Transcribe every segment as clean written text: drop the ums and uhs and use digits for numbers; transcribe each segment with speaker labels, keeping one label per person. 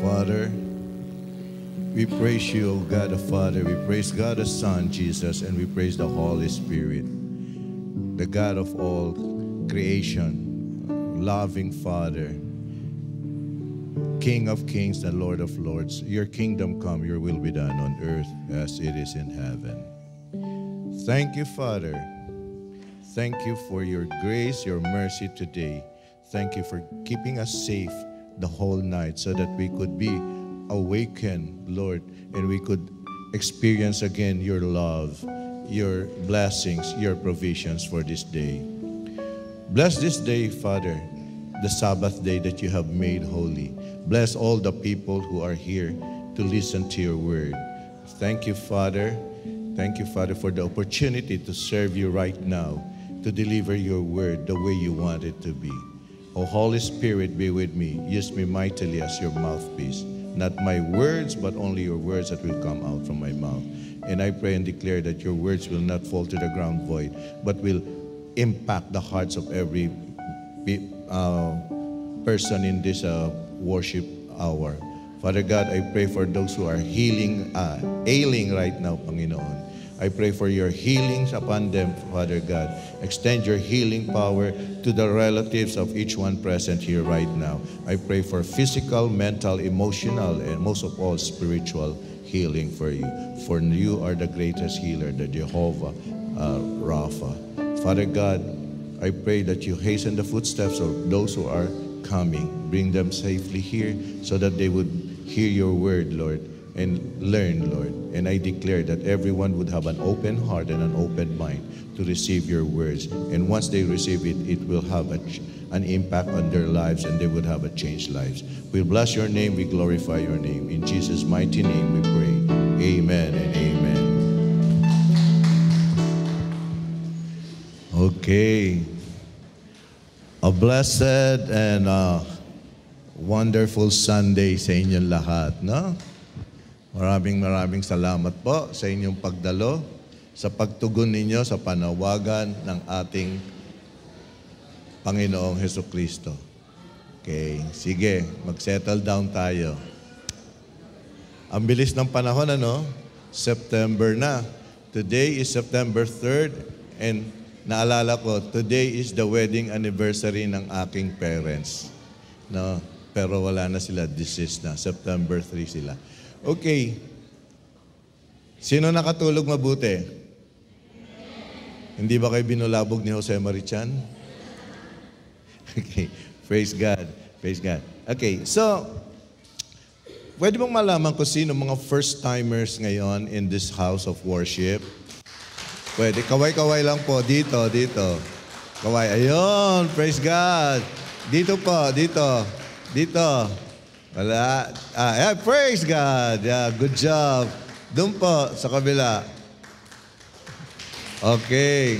Speaker 1: Father, we praise you, O God the Father. We praise God the Son, Jesus, and we praise the Holy Spirit, the God of all creation, loving Father, King of kings and Lord of lords. Your kingdom come, your will be done on earth as it is in heaven. Thank you, Father. Thank you for your grace, your mercy today. Thank you for keeping us safe the whole night so that we could be awakened, Lord, and we could experience again your love, your blessings, your provisions for this day. Bless this day, Father, the Sabbath day that you have made holy. Bless all the people who are here to listen to your word. Thank you, Father. Thank you, Father, for the opportunity to serve you right now, to deliver your word the way you want it to be. O Holy Spirit, be with me. Use me mightily as your mouthpiece. Not my words, but only your words that will come out from my mouth. And I pray and declare that your words will not fall to the ground void, but will impact the hearts of every person in this worship hour. Father God, I pray for those who are ailing right now, Panginoon. I pray for your healings upon them, Father God. Extend your healing power to the relatives of each one present here right now. I pray for physical, mental, emotional, and most of all, spiritual healing for you. For you are the greatest healer, the Jehovah Rapha. Father God, I pray that you hasten the footsteps of those who are coming. Bring them safely here so that they would hear your word, Lord, and learn, Lord. And I declare that everyone would have an open heart and an open mind to receive your words. And once they receive it, it will have an impact on their lives, and they would have a changed lives. We bless your name, we glorify your name. In Jesus' mighty name we pray. Amen and amen. Okay. A blessed and wonderful Sunday sa inyong lahat, no? Maraming salamat po sa inyong pagdalo, sa pagtugon ninyo sa panawagan ng ating Panginoong Hesukristo. Okay, sige, mag-settle down tayo. Ang bilis ng panahon, ano? September na. Today is September 3rd, and naalala ko, today is the wedding anniversary ng aking parents. No? Pero wala na sila, deceased na. September 3 sila. Okay. Sino nakatulog mabuti? Hindi ba kayo binulabog ni Jose Marichan? Okay. Praise God. Praise God. Okay. So, pwede bang malaman ko sino mga first-timers ngayon in this house of worship? Pwede. Kaway-kaway lang po. Dito. Kaway. Ayun. Praise God. Dito po. Dito. Wala. Yeah, praise God. Yeah, good job. Doon po, sa kabila. Okay.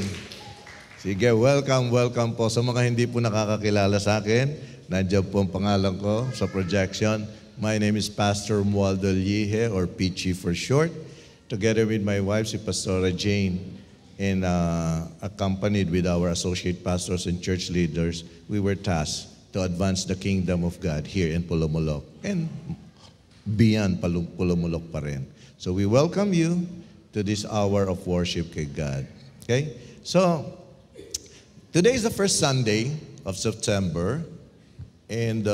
Speaker 1: Sige, welcome po. Sa mga hindi po nakakakilala sa akin, nandiyan po ang pangalan ko sa projection. My name is Pastor Mualdo Lihe, or Pichi for short. Together with my wife, si Pastora Jane, and accompanied with our associate pastors and church leaders, we were tasked to advance the kingdom of God here in Pulumulok and beyond Pulumulok pa rin. So we welcome you to this hour of worship kay God. Okay? So, today is the first Sunday of September, and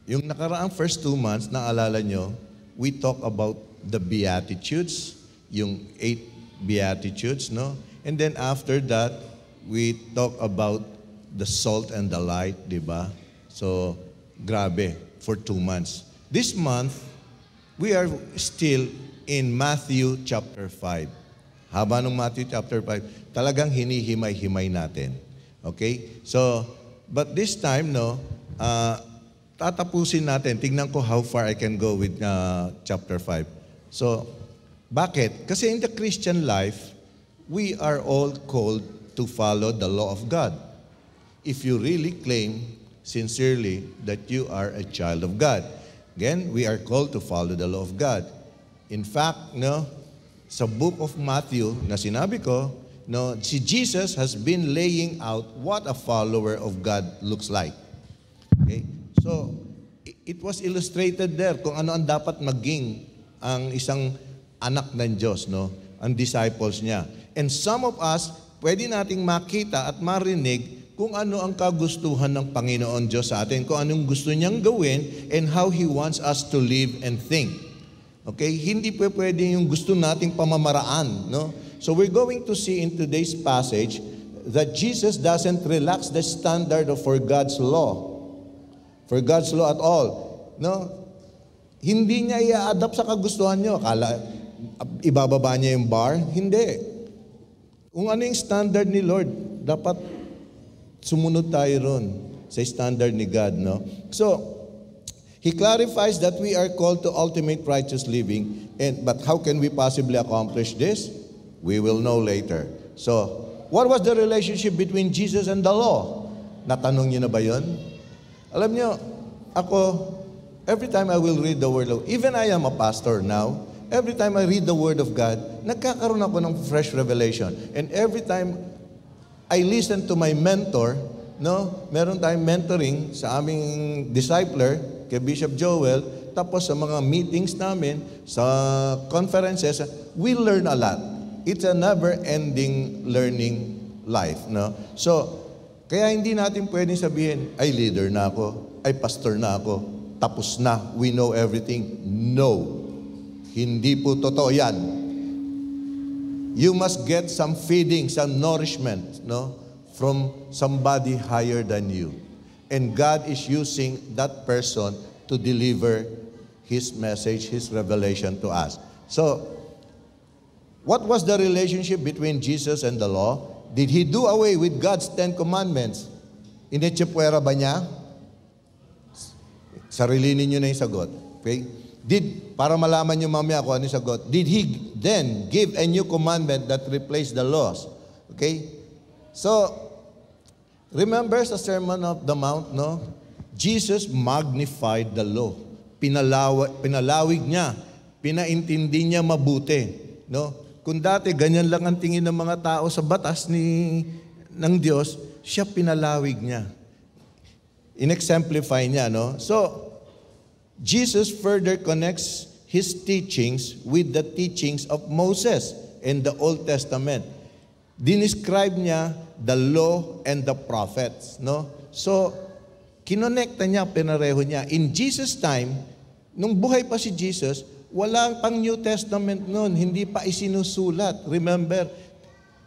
Speaker 1: yung nakaraang first 2 months, naalala nyo, we talk about the Beatitudes, yung 8 Beatitudes, no? And then after that, we talk about the salt and the light, di ba? So, grabe, for 2 months. This month, we are still in Matthew chapter 5. Haba ng Matthew chapter 5, talagang hinihimay-himay natin. Okay? So, but this time, no, tatapusin natin. Tingnan ko how far I can go with chapter 5. So, bakit? Kasi in the Christian life, we are all called to follow the law of God. If you really claim sincerely that you are a child of God. Again, we are called to follow the law of God. In fact, no, sa book of Matthew na sinabi ko, no, si Jesus has been laying out what a follower of God looks like. Okay? So, it was illustrated there kung ano ang dapat maging ang isang anak ng Diyos, no? Ang disciples niya. And some of us, pwede nating makita at marinig kung ano ang kagustuhan ng Panginoon Diyos sa atin, kung anong gusto niyang gawin, and how He wants us to live and think. Okay? Hindi pwede yung gusto nating pamamaraan, no? So we're going to see in today's passage that Jesus doesn't relax the standard for God's law. For God's law at all. No? Hindi niya i-adapt sa kagustuhan niyo. Akala, ibababa niya yung bar? Hindi. Kung ano yung standard ni Lord, dapat sumunod tayo ron sa standard ni God. No? So, He clarifies that we are called to ultimate righteous living. But how can we possibly accomplish this? We will know later. So, what was the relationship between Jesus and the law? Natanong niyo na ba yun? Alam niyo, ako, every time I will read the Word of God, even I am a pastor now, every time I read the Word of God, nagkakaroon ako ng fresh revelation. And every time I listen to my mentor, no, meron tayong mentoring sa aming discipler, kay Bishop Joel, tapos sa mga meetings namin, sa conferences, we learn a lot. It's a never-ending learning life. No? So, kaya hindi natin pwedeng sabihin, ay leader na ako, ay pastor na ako, tapos na, we know everything. No. Hindi po totoo yan. You must get some feeding, some nourishment, no, from somebody higher than you. And God is using that person to deliver His message, His revelation to us. So, what was the relationship between Jesus and the law? Did He do away with God's 10 Commandments? Initsipwera ba niya? Sarili ninyo na yung sagot. Okay? Para malaman nyo mamaya kung ano yung sagot, did He then give a new commandment that replaced the laws? Okay? So, remember sa Sermon of the Mount, no? Jesus magnified the law. Pinalawig niya. Pinaintindi niya mabuti. No? Kung dati ganyan lang ang tingin ng mga tao sa batas ng Diyos, siya pinalawig niya. In-exemplify niya, no? So, Jesus further connects His teachings with the teachings of Moses in the Old Testament. Dinescribe niya the law and the prophets, no? So, kinonekta niya, pinareho niya. In Jesus' time, nung buhay pa si Jesus, wala pang New Testament noon, hindi pa isinusulat. Remember,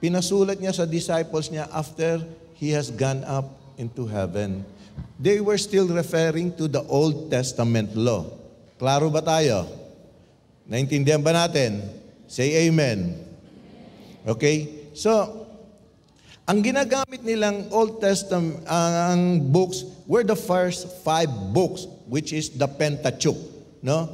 Speaker 1: pinasulat niya sa disciples niya after He has gone up into heaven. They were still referring to the Old Testament law. Klaro ba tayo? Naintindihan ba natin? Say amen. Okay? So, ang ginagamit nilang Old Testament ang books were the first 5 books, which is the Pentateuch. No?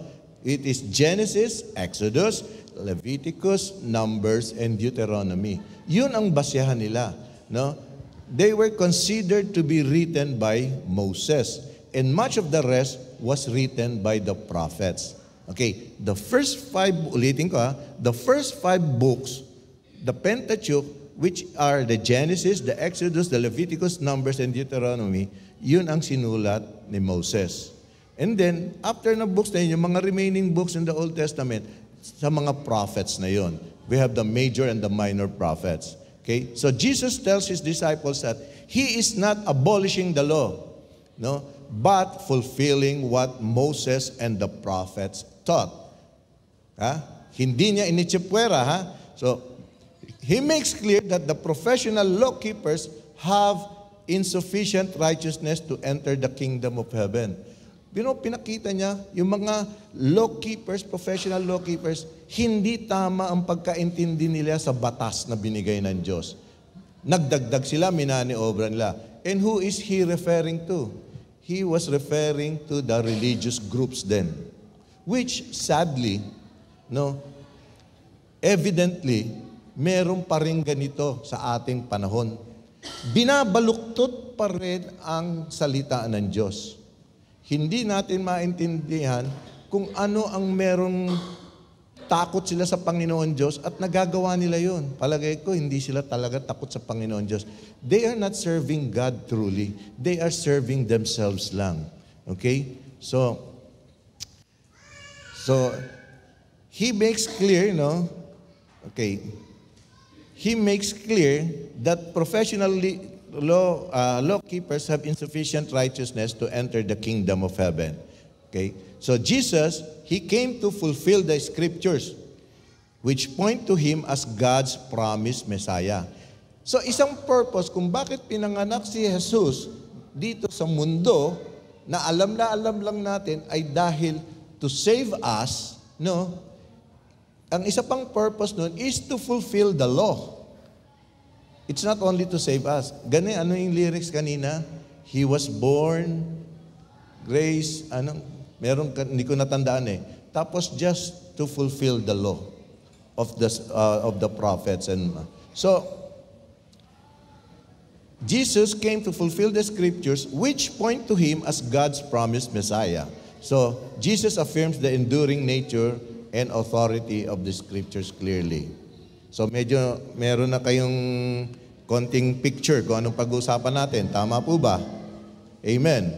Speaker 1: It is Genesis, Exodus, Leviticus, Numbers, and Deuteronomy. Yun ang basehan nila. No? They were considered to be written by Moses. And much of the rest was written by the prophets. Okay, the first 5, ulitin ko the first 5 books, the Pentateuch, which are the Genesis, the Exodus, the Leviticus, Numbers, and Deuteronomy, yun ang sinulat ni Moses. And then, after na books na yun, yung mga remaining books in the Old Testament, sa mga prophets na yun. We have the major and the minor prophets. Okay? So, Jesus tells His disciples that He is not abolishing the law, no, but fulfilling what Moses and the prophets taught. Ha? Hindi niya initsipwera, ha? So, He makes clear that the professional law keepers have insufficient righteousness to enter the kingdom of heaven. Pinakita niya, yung mga law keepers, professional law keepers, hindi tama ang pagkaintindi nila sa batas na binigay ng Diyos. Nagdagdag sila, minaniobra nila. And who is He referring to? He was referring to the religious groups then, which sadly, no, evidently, meron pa rin ganito sa ating panahon. Binabaluktot pa rin ang salita ng Diyos. Hindi natin maintindihan kung ano ang merong takot sila sa Panginoon Diyos at nagagawa nila yun. Palagay ko, hindi sila talaga takot sa Panginoon Diyos. They are not serving God truly. They are serving themselves lang. Okay? So he makes clear, he makes clear that professional law keepers have insufficient righteousness to enter the kingdom of heaven. Okay? So Jesus, he came to fulfill the scriptures, which point to him as God's promised Messiah. So isang purpose kung bakit pinanganak si Jesus dito sa mundo, na alam lang natin, ay dahil to save us, ang isa pang purpose nun is to fulfill the law. It's not only to save us. Ano yung lyrics kanina? He was born, grace, hindi ko natandaan eh. Tapos just to fulfill the law of the prophets. And so, Jesus came to fulfill the scriptures which point to him as God's promised Messiah. So, Jesus affirms the enduring nature and authority of the scriptures clearly. So, medyo meron na kayong konting picture kung anong pag-uusapan natin. Tama po ba? Amen.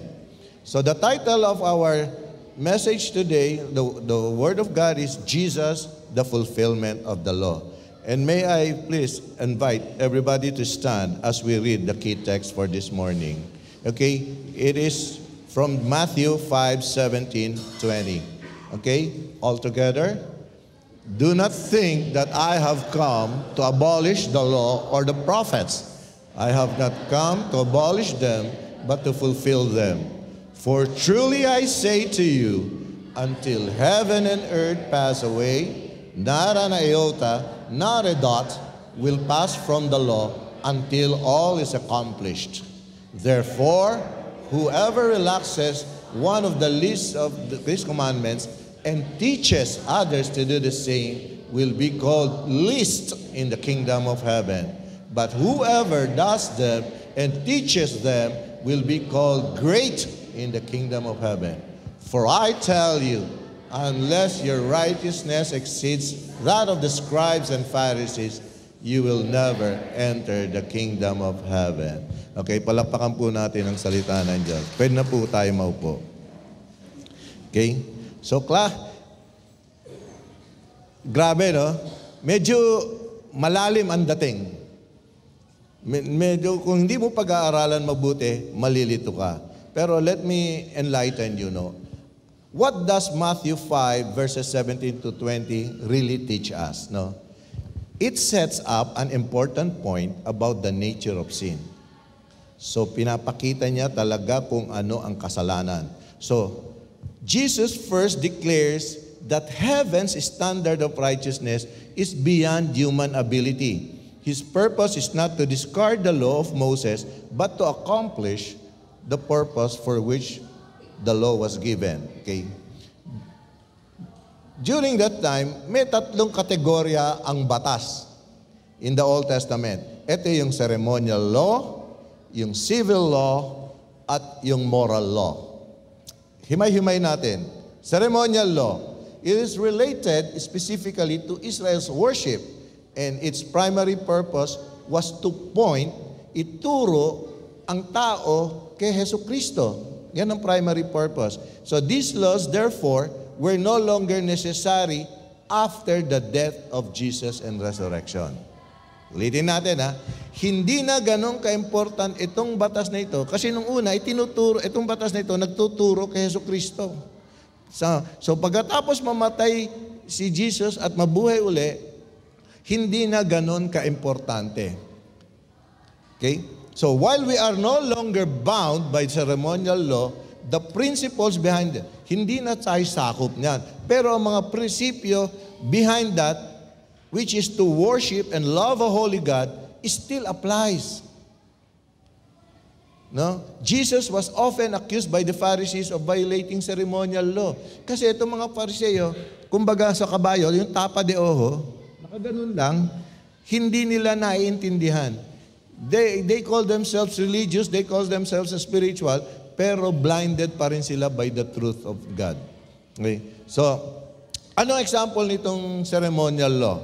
Speaker 1: So, the title of our message today, the Word of God is Jesus, the fulfillment of the law. And may I please invite everybody to stand as we read the key text for this morning. Okay? It is from Matthew 5:17-20. Okay? All together. Do not think that I have come to abolish the law or the prophets. I have not come to abolish them, but to fulfill them. For truly I say to you, until heaven and earth pass away, not an iota, not a dot will pass from the law until all is accomplished. Therefore, whoever relaxes one of the least of these commandments and teaches others to do the same will be called least in the kingdom of heaven. But whoever does them and teaches them will be called great in the kingdom of heaven. For I tell you, unless your righteousness exceeds that of the scribes and Pharisees, you will never enter the kingdom of heaven. Okay, palakpakan po natin ang salita ng Diyos. Pwede na po tayo maupo. Okay? So, grabe, no? Medyo malalim ang dating. Medyo, kung hindi mo pag-aaralan mabuti, malilito ka. Pero let me enlighten you, What does Matthew 5 verses 17-20 really teach us? It sets up an important point about the nature of sin. So pinapakita niya talaga kung ano ang kasalanan. So Jesus first declares that heaven's standard of righteousness is beyond human ability. His purpose is not to discard the law of Moses, but to accomplish the purpose for which the law was given. Okay? During that time, may tatlong kategorya ang batas in the Old Testament. Ito yung ceremonial law, yung civil law, at yung moral law. Himay-himay natin. Ceremonial law. It is related specifically to Israel's worship, and its primary purpose was to ituro ang tao kay Jesucristo. Yan ang primary purpose. So these laws, therefore, were no longer necessary after the death of Jesus and resurrection. Ulitin natin, hindi na ganun ka-important itong batas na ito. Kasi nung una, itong batas na ito, nagtuturo kay Jesucristo. So pagkatapos mamatay si Jesus at mabuhay uli, hindi na ganun ka-importante. Okay? So while we are no longer bound by ceremonial law, the principles behind it, hindi na tayo sakop niyan. Pero ang mga prinsipyo behind that, which is to worship and love a holy God, still applies. Jesus was often accused by the Pharisees of violating ceremonial law. Kasi itong mga Pariseo, kumbaga sa kabayo, yung tapa de ojo, nakaganon lang, hindi nila naiintindihan. They call themselves religious, they call themselves spiritual, pero blinded pa rin sila by the truth of God. Okay? So, ano example nitong ceremonial law?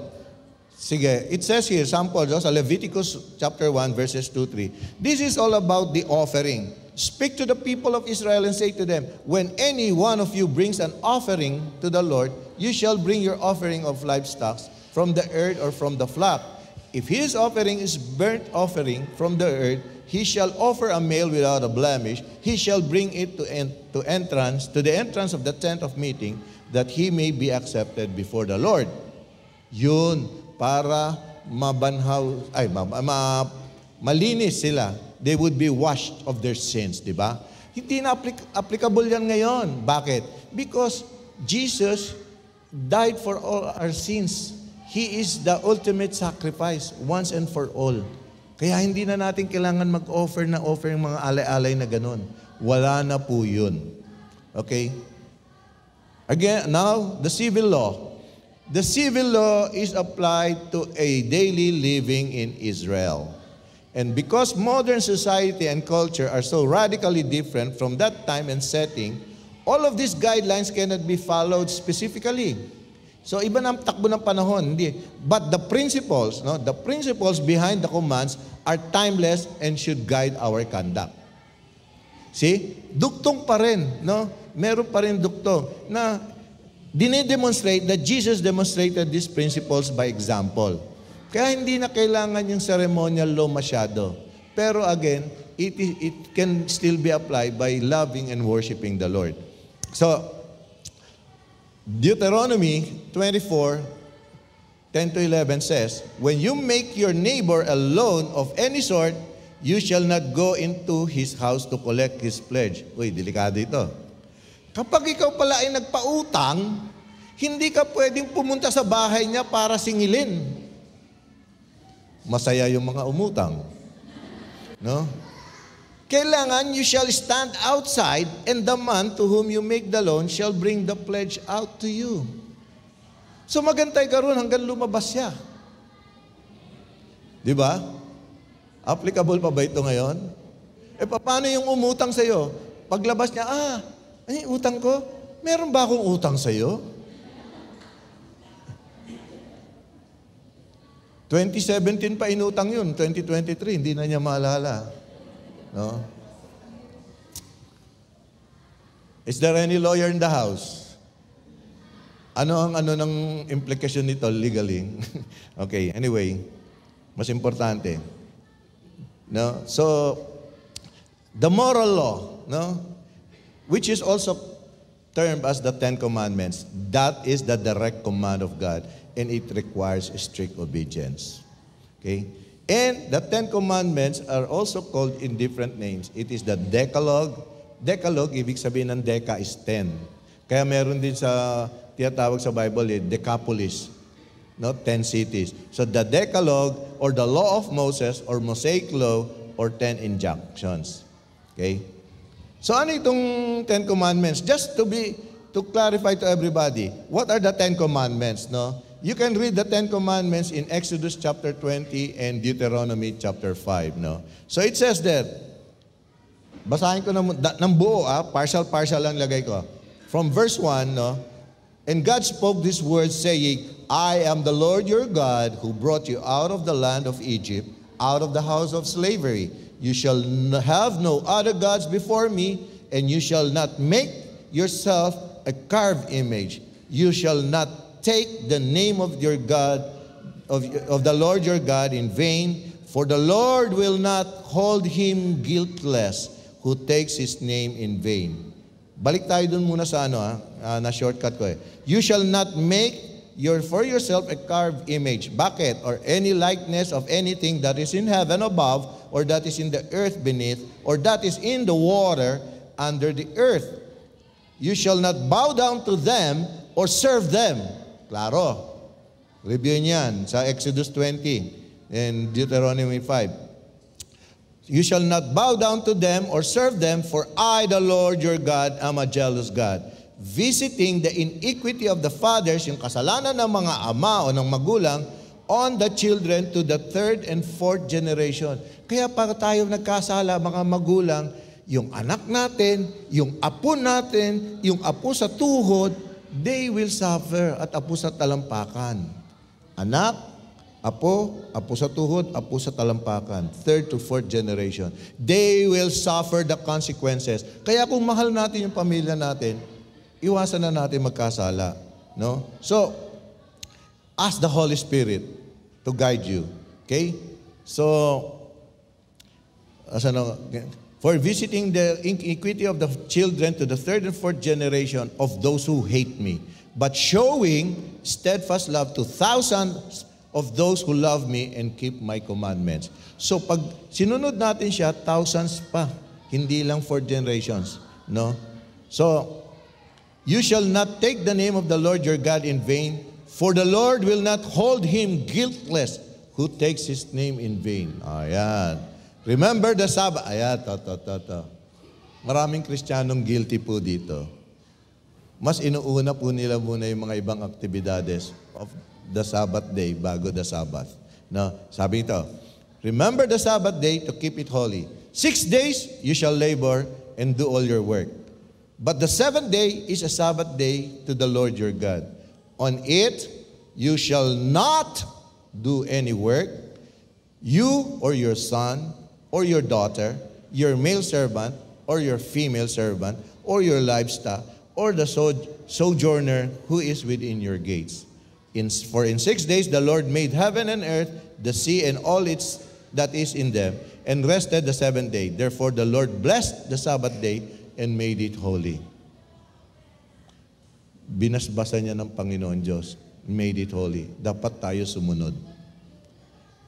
Speaker 1: Sige, it says here, sample sa Leviticus chapter 1 verses 2-3. This is all about the offering. Speak to the people of Israel and say to them, when any one of you brings an offering to the Lord, you shall bring your offering of livestock from the earth or from the flock. If his offering is burnt offering from the earth, he shall offer a male without a blemish. He shall bring it to the entrance of the tent of meeting, that he may be accepted before the Lord. Yun, para malinis sila. They would be washed of their sins, di ba? Hindi na applicable yan ngayon. Bakit? Because Jesus died for all our sins. He is the ultimate sacrifice once and for all. Kaya hindi na natin kailangan mag-offer yung mga alay-alay na ganun. Wala na po yun. Okay? Again, now, the civil law. The civil law is applied to a daily living in Israel. And because modern society and culture are so radically different from that time and setting, all of these guidelines cannot be followed specifically. So iba na ang takbo ng panahon, hindi. But the principles behind the commands are timeless and should guide our conduct. See? Duktong pa rin, no? Meron pa rin duktong na dine-demonstrate that Jesus demonstrated these principles by example. Kaya hindi na kailangan yung ceremonial law masyado. Pero again, it can still be applied by loving and worshiping the Lord. So, Deuteronomy 24, 10-11 says, when you make your neighbor a loan of any sort, you shall not go into his house to collect his pledge. Uy, delikado ito. Kapag ikaw pala ay nagpautang, hindi ka pwedeng pumunta sa bahay niya para singilin. Masaya yung mga umutang. No? Kailangan you shall stand outside, and the man to whom you make the loan shall bring the pledge out to you. So magantay ka ron hanggang lumabas siya. Di ba? Applicable pa ba ito ngayon? Paano yung umutang sa'yo? Paglabas niya, ano yung utang ko? Meron ba akong utang sa'yo? 2017 pa inutang yun, 2023, hindi na niya maalala. No? Is there any lawyer in the house? Ano ng implication nito legally? Okay, anyway, mas importante. No? So, the moral law, no? Which is also termed as the Ten Commandments, that is the direct command of God. And it requires strict obedience. Okay? And the Ten Commandments are also called in different names. It is the Decalogue. Decalogue, ibig sabihin ng Deca is 10. Kaya meron din sa, tinatawag sa Bible, Decapolis. No? 10 cities. So the Decalogue, or the Law of Moses, or Mosaic Law, or 10 injunctions. Okay? So ano itong 10 Commandments? Just to clarify to everybody, what are the 10 Commandments, no? You can read the 10 Commandments in Exodus chapter 20 and Deuteronomy chapter 5, no? So it says there, basahin ko ng buo, partial lang lagay ko. From verse 1, no? And God spoke these words, saying, I am the Lord your God, who brought you out of the land of Egypt, out of the house of slavery. You shall have no other gods before me, and you shall not make yourself a carved image. You shall not take the name of your God, of the Lord your God in vain, for the Lord will not hold him guiltless who takes his name in vain. Balik tayo dun muna sa na shortcut ko . You shall not make for yourself a carved image. Bakit? Or any likeness of anything that is in heaven above, or that is in the earth beneath, or that is in the water under the earth. You shall not bow down to them or serve them. Klaro. Review niyan sa Exodus 20 and Deuteronomy 5. You shall not bow down to them or serve them, for I, the Lord your God, am a jealous God, visiting the iniquity of the fathers, yung kasalanan ng mga ama o ng magulang, on the children to the third and fourth generation. Kaya pag tayo nagkasala, mga magulang, yung anak natin, yung apo natin, yung apo sa tuhod, they will suffer, at apo sa talampakan. Anak, Apo sa tuhod, apo sa talampakan. Third to fourth generation. They will suffer the consequences. Kaya kung mahal natin yung pamilya natin, iwasan na natin magkasala. No? So, ask the Holy Spirit to guide you. Okay? So, for visiting the iniquity of the children to the third and fourth generation of those who hate me, but showing steadfast love to thousands of those who love me and keep my commandments. So pag sinunod natin siya, thousands pa, hindi lang four generations, no? So, you shall not take the name of the Lord your God in vain, for the Lord will not hold him guiltless who takes his name in vain. Ayan. Remember the Sabbath. Ayan, to. Maraming Kristiyanong guilty po dito. Mas inuuna po nila muna yung mga ibang aktibidades of the Sabbath day bago the Sabbath. No, sabi ito, remember the Sabbath day to keep it holy. 6 days you shall labor and do all your work. But the seventh day is a Sabbath day to the Lord your God. On it you shall not do any work, you or your son or your daughter, your male servant or your female servant, or your livestock, or the sojourner who is within your gates. For in 6 days the Lord made heaven and earth, the sea and all its that is in them, and rested the seventh day. Therefore the Lord blessed the Sabbath day and made it holy. Binasbasa niya ng Panginoon Diyos, made it holy. Dapat tayo sumunod.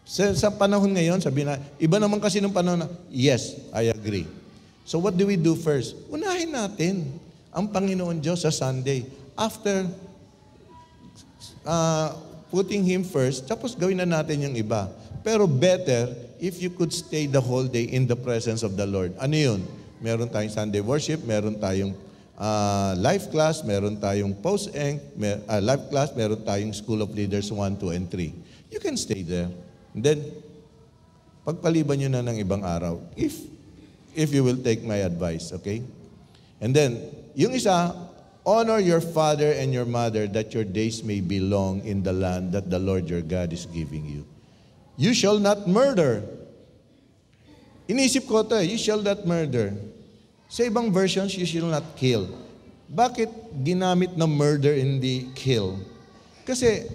Speaker 1: Sa panahon ngayon, sabi na, iba naman kasi nung panahon na, yes, I agree. So what do we do first? Unahin natin ang Panginoon Diyos sa Sunday. After putting Him first, tapos gawin na natin yung iba. Pero better if you could stay the whole day in the presence of the Lord. Ano yun? Meron tayong Sunday worship, meron tayong life class, meron tayong post-eng, life class, meron tayong School of Leaders 1, 2, and 3. You can stay there. And then, pagpaliban nyo na ng ibang araw, if you will take my advice, okay? And then, yung isa, honor your father and your mother that your days may be long in the land that the Lord your God is giving you. You shall not murder. Inisip ko ito you shall not murder. Sa ibang versions, you shall not kill. Bakit ginamit na murder hindi kill? Kasi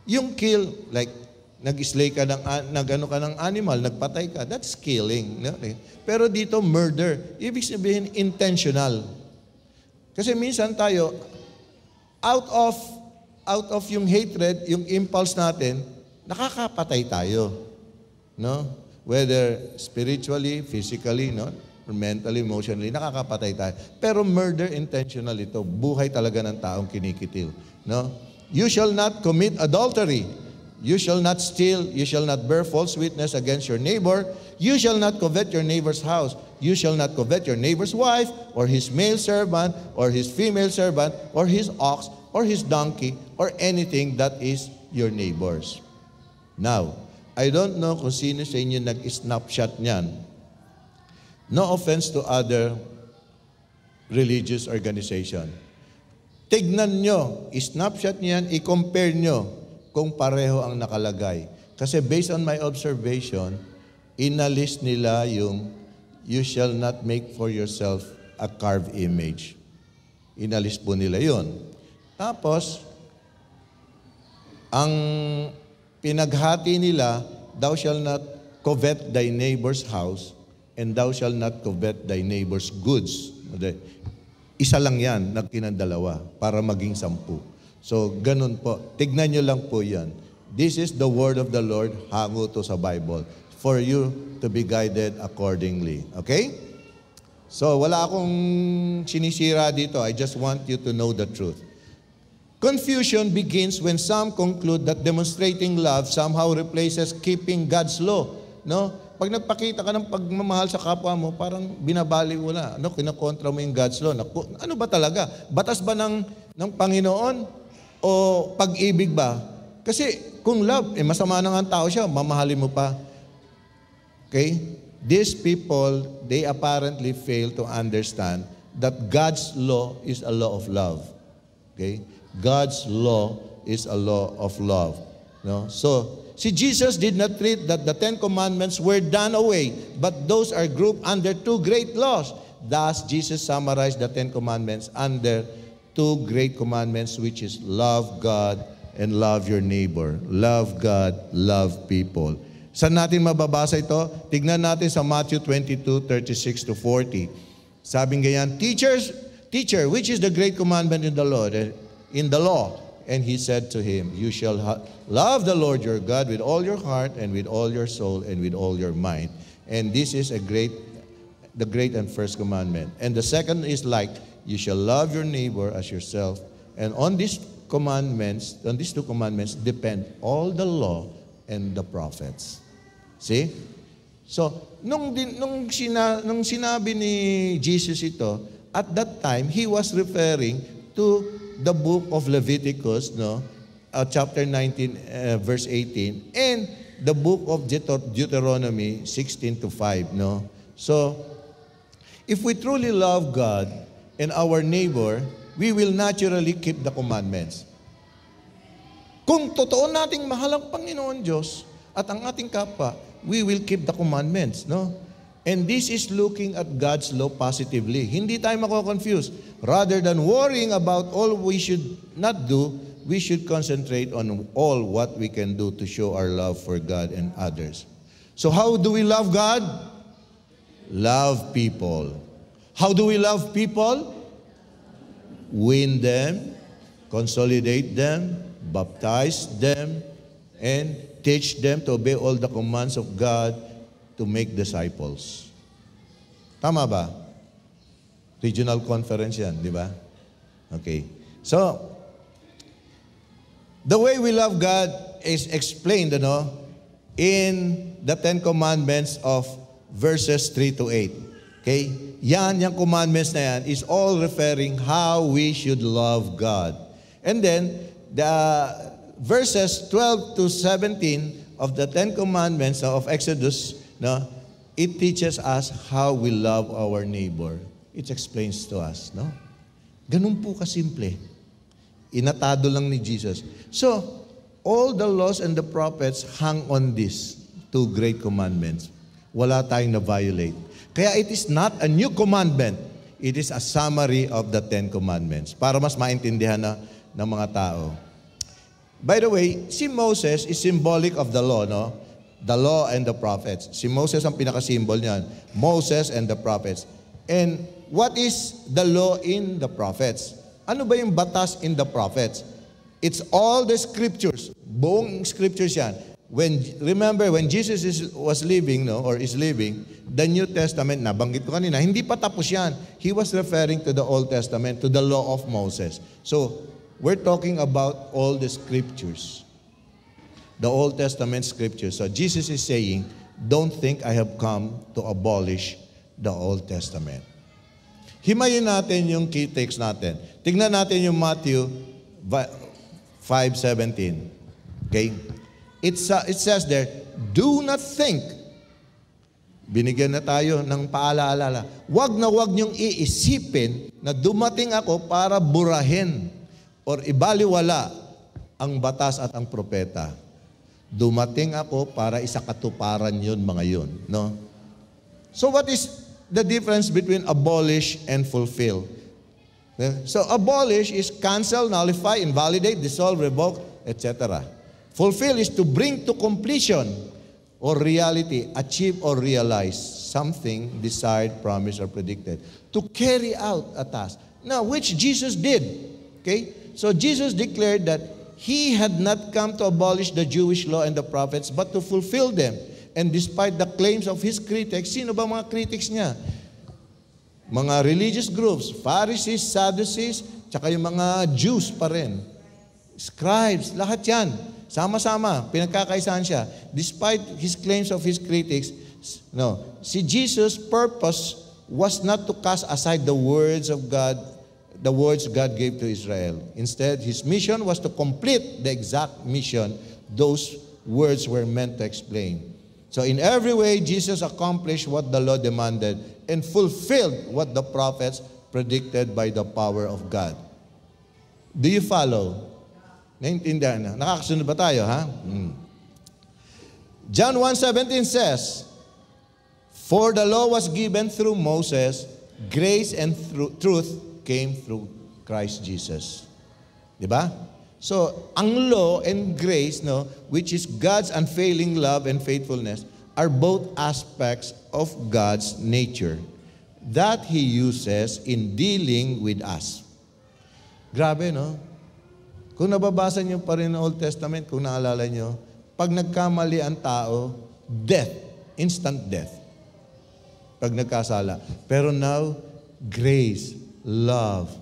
Speaker 1: yung kill, like nag-slay ka nag-ano ka ng animal, nagpatay ka, that's killing. No? Pero dito, murder. Ibig sabihin, intentional. Kasi minsan tayo, out of yung hatred, yung impulse natin, nakakapatay tayo. No? Whether spiritually, physically, no? Or mentally, emotionally, nakakapatay tayo. Pero murder intentional ito. Buhay talaga ng taong kinikitil. No? You shall not commit adultery. You shall not steal. You shall not bear false witness against your neighbor. You shall not covet your neighbor's house. You shall not covet your neighbor's wife, or his male servant, or his female servant, or his ox, or his donkey, or anything that is your neighbor's. Now, I don't know kung sino sa inyo nag-snapshot niyan. No offense to other religious organization. Tignan nyo, snapshot niyan, i-compare nyo kung pareho ang nakalagay. Kasi based on my observation, inalis nila yung you shall not make for yourself a carved image. Inalis po nila yun. Tapos, ang pinaghati nila, thou shall not covet thy neighbor's house, and thou shall not covet thy neighbor's goods. Isa lang yan, nagkinandalawa, para maging 10. So, ganun po. Tignan nyo lang po yan. This is the word of the Lord, hango to sa Bible, for you to be guided accordingly. Okay? So, wala akong sinisira dito. I just want you to know the truth. Confusion begins when some conclude that demonstrating love somehow replaces keeping God's law. No? Pag nagpakita ka ng pagmamahal sa kapwa mo, parang binabali mo na. Ano? Kinakontra mo yung God's law. Ano ba talaga? Batas ba ng Panginoon? O pag-ibig ba? Kasi kung love, masama na nga ang tao siya, mamahalin mo pa. Okay? These people, they apparently fail to understand that God's law is a law of love. Okay? God's law is a law of love. No? So, si Jesus did not treat that the Ten Commandments were done away, but those are grouped under two great laws. Thus, Jesus summarized the Ten Commandments under two great commandments, which is love God and love your neighbor. Love God, love people. Saan natin mababasa ito? Tignan natin sa Matthew 22:36 to 40. Sabing ganyan, Teacher, which is the great commandment in the law? And he said to him, you shall love the Lord your God with all your heart and with all your soul and with all your mind. And this is the great and first commandment. And the second is like, you shall love your neighbor as yourself. And on these two commandments depend all the law and the prophets. See? So, nung sinabi ni Jesus ito, at that time, he was referring to the book of Leviticus, chapter 19, verse 18, and the book of Deuteronomy 16 to 5. No? So, if we truly love God and our neighbor, we will naturally keep the commandments. Kung totoo nating mahal ang Panginoon Diyos at ang ating kapwa, we will keep the commandments, no? And this is looking at God's law positively. Hindi tayo mako-confuse. Rather than worrying about all we should not do, we should concentrate on all what we can do to show our love for God and others. So how do we love God? Love people. How do we love people? Win them, consolidate them, baptize them, and teach them to obey all the commands of God to make disciples. Tama ba? Regional conference yan, di ba? Okay. So, the way we love God is explained, in the Ten Commandments of verses 3 to 8. Okay? Yung commandments na yan is all referring how we should love God. And then, the verses 12 to 17 of the Ten Commandments of Exodus, it teaches us how we love our neighbor. It explains to us, Ganun po kasimple. Inatado lang ni Jesus. So, all the laws and the prophets hang on these two great commandments. Wala tayong na-violate. Kaya it is not a new commandment. It is a summary of the Ten Commandments. Para mas maintindihan ng mga tao. By the way, si Moses is symbolic of the law, The law and the prophets. Si Moses ang pinaka-symbol niyan. Moses and the prophets. And what is the law in the prophets? Ano ba yung batas in the prophets? It's all the scriptures. Buong scriptures yan. Remember, when Jesus was living, is living, the New Testament, nabanggit ko kanina, hindi pa tapos yan. He was referring to the Old Testament, to the law of Moses. So, we're talking about all the scriptures. The Old Testament scriptures. So Jesus is saying, don't think I have come to abolish the Old Testament. Himayin natin yung key text natin. Tignan natin yung Matthew 5:17. Okay? It says there, do not think. Binigyan na tayo ng paalala. Wag na wag niyong iisipin na dumating ako para burahin or ibaliwala ang batas at ang propeta. Dumating ako para isakatuparan yun, mga yun. So what is the difference between abolish and fulfill? So abolish is cancel, nullify, invalidate, dissolve, revoke, etc. Fulfill is to bring to completion or reality, achieve or realize something desired, promised, or predicted. To carry out a task. Now, which Jesus did. Okay? So Jesus declared that He had not come to abolish the Jewish law and the prophets, but to fulfill them. And despite the claims of His critics, sino ba mga critics niya? Mga religious groups, Pharisees, Sadducees, tsaka yung mga Jews pa rin. Scribes, lahat yan. Sama-sama, pinagkakaisahan siya. Despite His claims of His critics, si Jesus' purpose was not to cast aside the words of God, the words God gave to Israel. Instead, His mission was to complete the exact mission those words were meant to explain. So in every way, Jesus accomplished what the law demanded and fulfilled what the prophets predicted by the power of God. Do you follow? Naintindihan na. Nakakasunod ba tayo, ha? John 1:17 says, "For the law was given through Moses, grace and truth came through Christ Jesus." Diba? So, ang law and grace, no, which is God's unfailing love and faithfulness, are both aspects of God's nature that He uses in dealing with us. Grabe, no? Kung nababasa niyo pa rin ang Old Testament, kung naalala niyo, pag nagkamali ang tao, death, instant death. Pag nagkasala. Pero now, grace, love.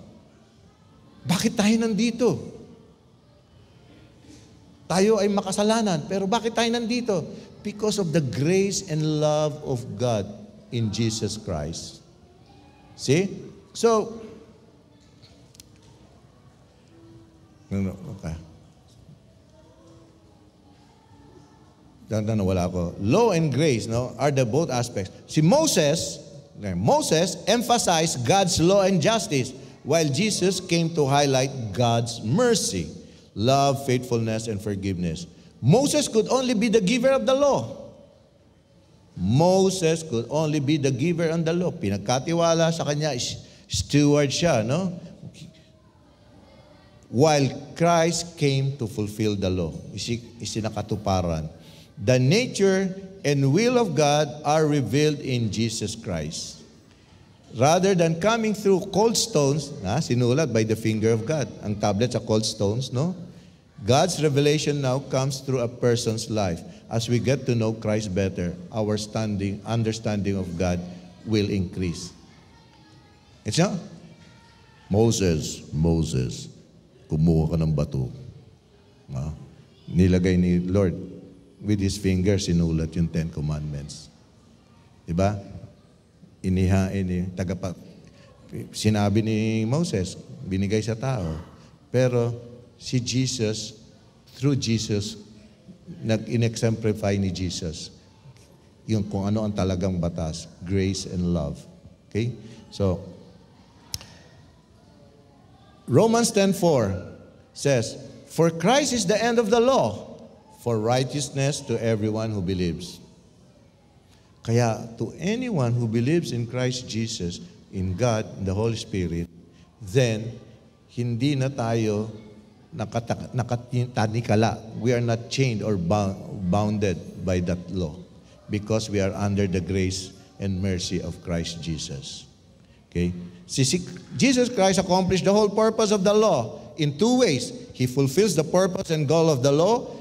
Speaker 1: Bakit tayo nandito? Tayo ay makasalanan, pero bakit tayo nandito? Because of the grace and love of God in Jesus Christ. See? So, okay. Wala ako. Law and grace, no, are the both aspects. Si Moses emphasized God's law and justice, while Jesus came to highlight God's mercy, love, faithfulness, and forgiveness. Moses could only be the giver of the law. Moses could only be the giver of the law. Pinagkatiwala sa kanya, steward siya, no? While Christ came to fulfill the law. Isinakatuparan. The nature and will of God are revealed in Jesus Christ. Rather than coming through cold stones, sinulat by the finger of God. Ang tablets are cold stones, no? God's revelation now comes through a person's life. As we get to know Christ better, our understanding of God will increase. It's not? Moses, kumuha ka ng bato. Nilagay ni Lord, with His finger, sinulat yung 10 Commandments. Diba? Sinabi ni Moses, binigay sa tao. Pero si Jesus, through Jesus, nag-in-exemplify ni Jesus yung kung ano ang talagang batas, grace and love. Okay? So, Romans 10:4 says, "For Christ is the end of the law, for righteousness to everyone who believes." Kaya, to anyone who believes in Christ Jesus, in God, in the Holy Spirit, then, hindi na tayo nakatanikala. We are not chained or bounded by that law because we are under the grace and mercy of Christ Jesus. Okay? Jesus Christ accomplished the whole purpose of the law in two ways. He fulfills the purpose and goal of the law.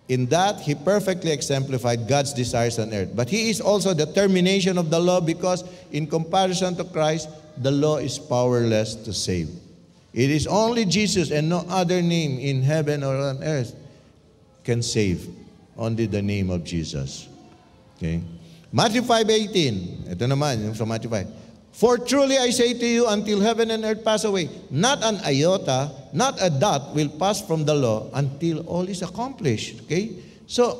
Speaker 1: In that, He perfectly exemplified God's desires on earth. But He is also the termination of the law because in comparison to Christ, the law is powerless to save. It is only Jesus and no other name in heaven or on earth can save. Only the name of Jesus. Okay? Matthew 5:18. Ito naman, yung sa Matthew 5. "For truly I say to you, until heaven and earth pass away, not an iota, not a dot will pass from the law until all is accomplished." Okay? So,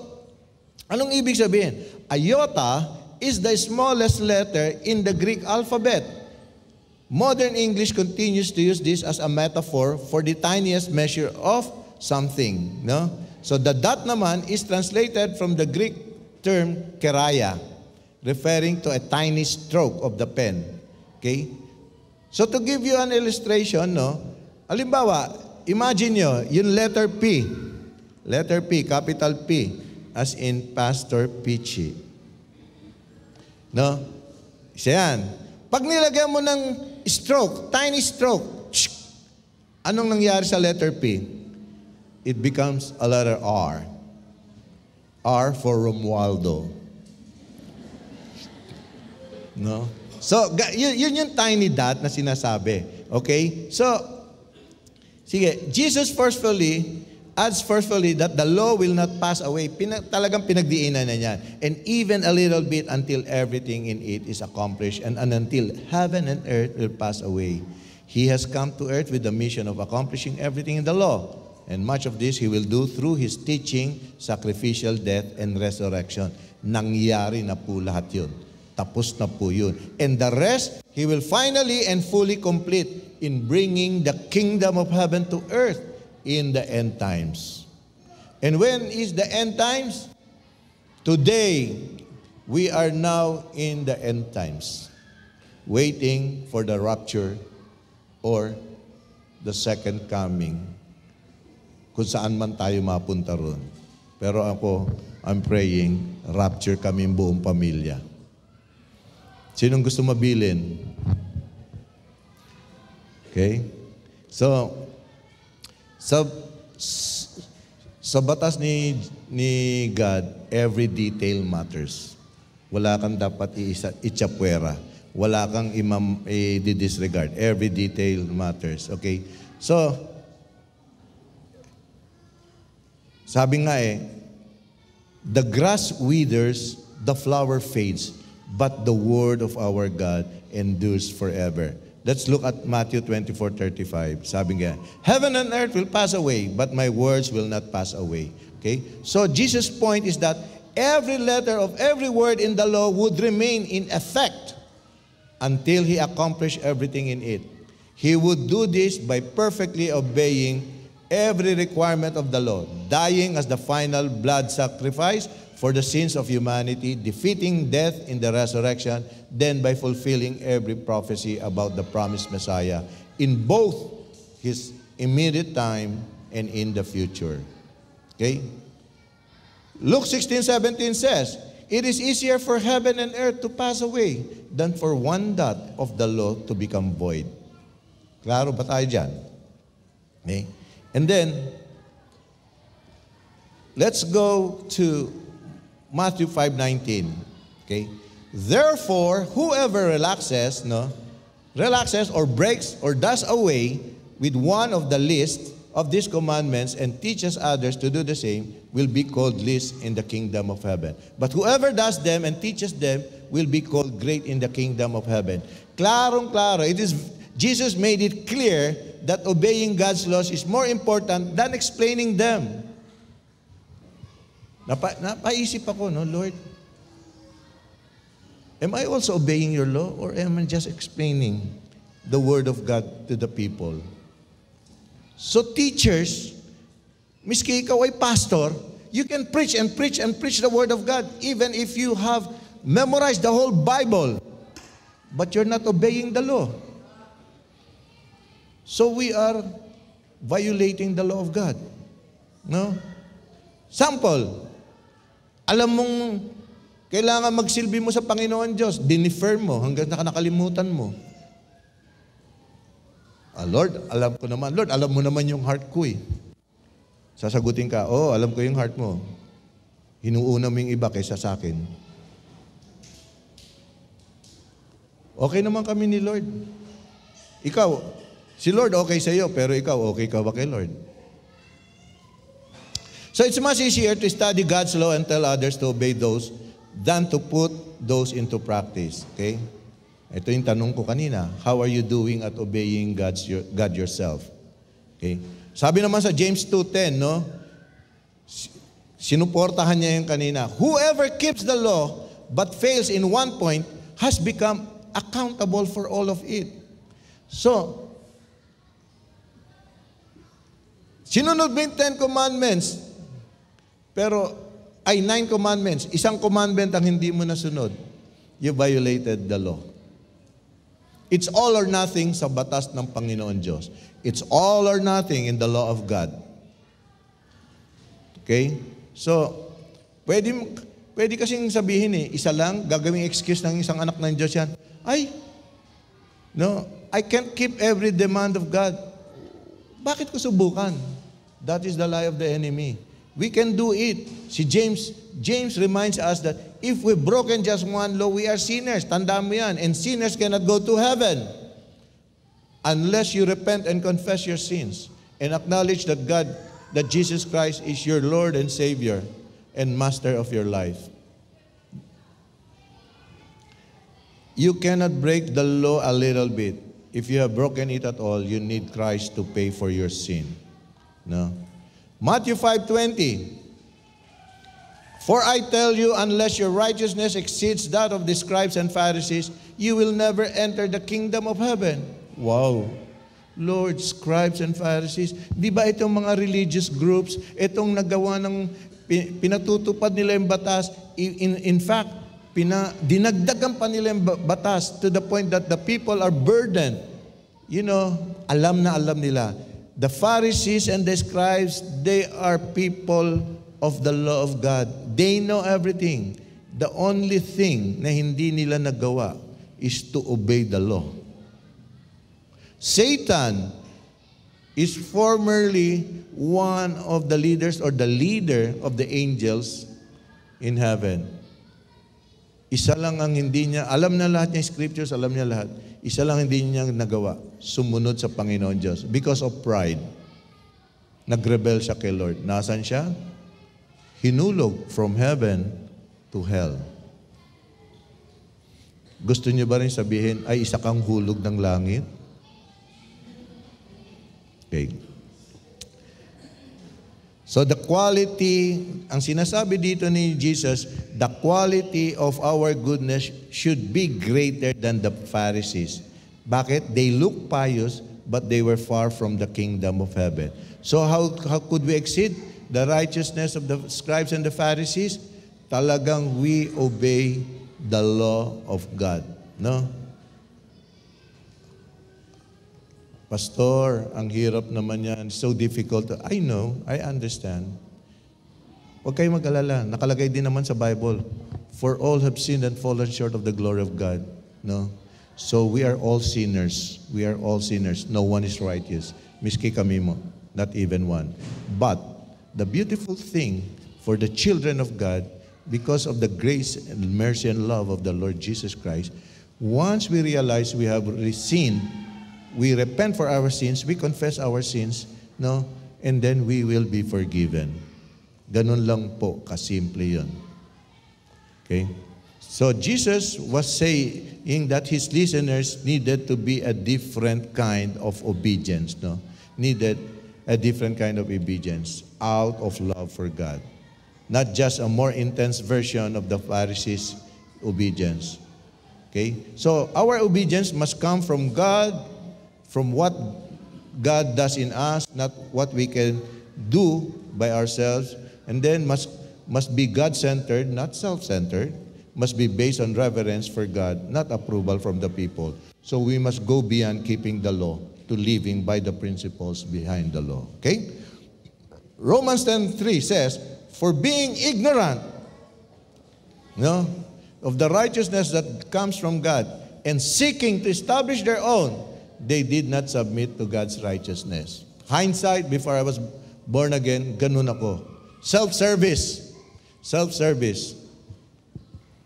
Speaker 1: anong ibig sabihin? Iota is the smallest letter in the Greek alphabet. Modern English continues to use this as a metaphor for the tiniest measure of something. No? So, the dot naman is translated from the Greek term keraya, referring to a tiny stroke of the pen. Okay? So to give you an illustration, no? Halimbawa, imagine nyo, yung letter P, capital P, as in Pastor Pichi. No? Isa yan. Pag nilagyan mo ng stroke, tiny stroke, anong nangyari sa letter P? It becomes a letter R. R for Romualdo. No? So, yun yung tiny dot na sinasabi. Okay? So, sige, Jesus adds forcefully that the law will not pass away. Talagang pinagdiinan na yan. And even a little bit until everything in it is accomplished and until heaven and earth will pass away. He has come to earth with the mission of accomplishing everything in the law. And much of this He will do through His teaching, sacrificial death, and resurrection. Nangyari na po lahat yun. Tapos na po yun. And the rest, He will finally and fully complete in bringing the kingdom of heaven to earth. in the end times. And when is the end times? Today, we are now in the end times, waiting for the rapture or the second coming, kung saan man tayo mapunta ron. Pero ako, I'm praying, rapture kami buong pamilya. Sinong gusto mabilin? Okay? So, sa batas ni God, every detail matters. Wala kang dapat ichapwera. Wala kang i-disregard. Every detail matters. Okay? So, sabi nga the grass withers, the flower fades, but the word of our God endures forever. Let's look at Matthew 24:35. Sabi nga, heaven and earth will pass away, but my words will not pass away. Okay? So Jesus' point is that every letter of every word in the law would remain in effect until He accomplished everything in it. He would do this by perfectly obeying every requirement of the law, dying as the final blood sacrifice for the sins of humanity, defeating death in the resurrection, then by fulfilling every prophecy about the promised Messiah in both His immediate time and in the future. Okay? Luke 16:17 says, it is easier for heaven and earth to pass away than for one dot of the law to become void. Klaro ba tayo dyan? Okay? And then, let's go to Matthew 5:19. Okay? Therefore, whoever relaxes or breaks or does away with one of the least of these commandments and teaches others to do the same will be called least in the kingdom of heaven. But whoever does them and teaches them will be called great in the kingdom of heaven. Klarong-klaro. Jesus made it clear that obeying God's laws is more important than explaining them. Napaisip ako, Lord, am I also obeying your law or am I just explaining the word of God to the people? So teachers, miski ikaw ay pastor, you can preach and preach and preach the word of God even if you have memorized the whole Bible, but you're not obeying the law. So we are violating the law of God. No? Sample, alam mong kailangan magsilbi mo sa Panginoon Diyos, dinifer mo hanggang nakalimutan mo. Lord, alam ko naman. Lord, alam mo naman yung heart ko . Sasagutin ka, alam ko yung heart mo. Hinuuna mo yung iba kaysa sa akin. Okay naman kami ni Lord. Ikaw, si Lord okay sa iyo, pero ikaw, okay ka ba kay Lord? So it's much easier to study God's law and tell others to obey those than to put those into practice. Okay? Ito yung tanong ko kanina. How are you doing at obeying God yourself? Okay? Sabi naman sa James 2:10, sinuportahan niya yung kanina. Whoever keeps the law but fails in one point has become accountable for all of it. So, sinunod mo yung 10 commandments, pero ay 9 commandments, isang commandment ang hindi mo nasunod. You violated the law. It's all or nothing sa batas ng Panginoon Diyos. It's all or nothing in the law of God. Okay? So, pwede kasing sabihin isa lang, gagawing excuse ng isang anak ng Diyos yan. I can't keep every demand of God. Bakit ko subukan? That is the lie of the enemy. We can do it. Si James reminds us that if we've broken just one law, we are sinners. Tandaan mo yan. And sinners cannot go to heaven unless you repent and confess your sins and acknowledge that Jesus Christ is your Lord and Savior and Master of your life. You cannot break the law a little bit. If you have broken it at all, you need Christ to pay for your sin. No? Matthew 5:20. For I tell you, unless your righteousness exceeds that of the scribes and Pharisees, you will never enter the kingdom of heaven. Wow. Lord, scribes and Pharisees, di ba itong mga religious groups, itong nagawa ng, pinatutupad nila yung batas, in fact, dinagdagan pa nila yung batas to the point that the people are burdened. You know, alam na alam nila. The Pharisees and the scribes, they are people of the law of God. They know everything. The only thing na hindi nila nagawa is to obey the law. Satan is formerly one of the leaders or the leader of the angels in heaven. Isa lang ang hindi niya, alam na lahat niya scriptures, alam niya lahat. Isa lang hindi niya nagawa, sumunod sa Panginoon Diyos because of pride. Nagrebel siya kay Lord. Nasaan siya? Hinulog from heaven to hell. Gusto niyo ba rin sabihin, ay isa kang hulog ng langit? Okay. So the quality, ang sinasabi dito ni Jesus, the quality of our goodness should be greater than the Pharisees. Bakit? They look pious, but they were far from the kingdom of heaven. So how could we exceed the righteousness of the scribes and the Pharisees? Talagang we obey the law of God. No? Pastor, ang hirap naman yan. So difficult. I know. I understand. Huwag kayong mag-alala. Nakalagay din naman sa Bible, for all have sinned and fallen short of the glory of God. No? So we are all sinners. We are all sinners. No one is righteous. Miski kami mo. Not even one. But the beautiful thing for the children of God, because of the grace and mercy and love of the Lord Jesus Christ, once we realize we have sinned, we repent for our sins, we confess our sins, no? And then we will be forgiven. Ganun lang po, kasimple yun. Okay? So Jesus was saying that his listeners needed to be a different kind of obedience, no? Needed a different kind of obedience out of love for God. Not just a more intense version of the Pharisees' obedience. Okay? So our obedience must come from God, from what God does in us, not what we can do by ourselves, and then must be God-centered, not self-centered, must be based on reverence for God, not approval from the people. So we must go beyond keeping the law to living by the principles behind the law. Okay? Romans 10:3 says, for being ignorant, no, of the righteousness that comes from God and seeking to establish their own, they did not submit to God's righteousness. Hindsight, before I was born again, ganun ako. Self-service. Self-service.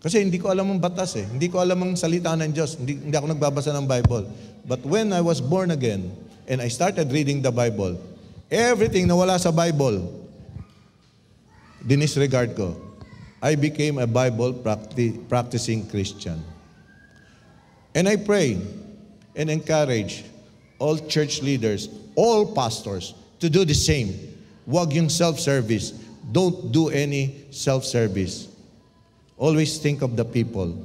Speaker 1: Kasi hindi ko alam ang batas eh. Hindi ko alam ang salita ng Diyos. Hindi ako nagbabasa ng Bible. But when I was born again, and I started reading the Bible, everything na wala sa Bible, dinisregard ko. I became a Bible practicing Christian. And I pray and encourage all church leaders, all pastors, to do the same. Huwag yung self-service. Don't do any self-service. Always think of the people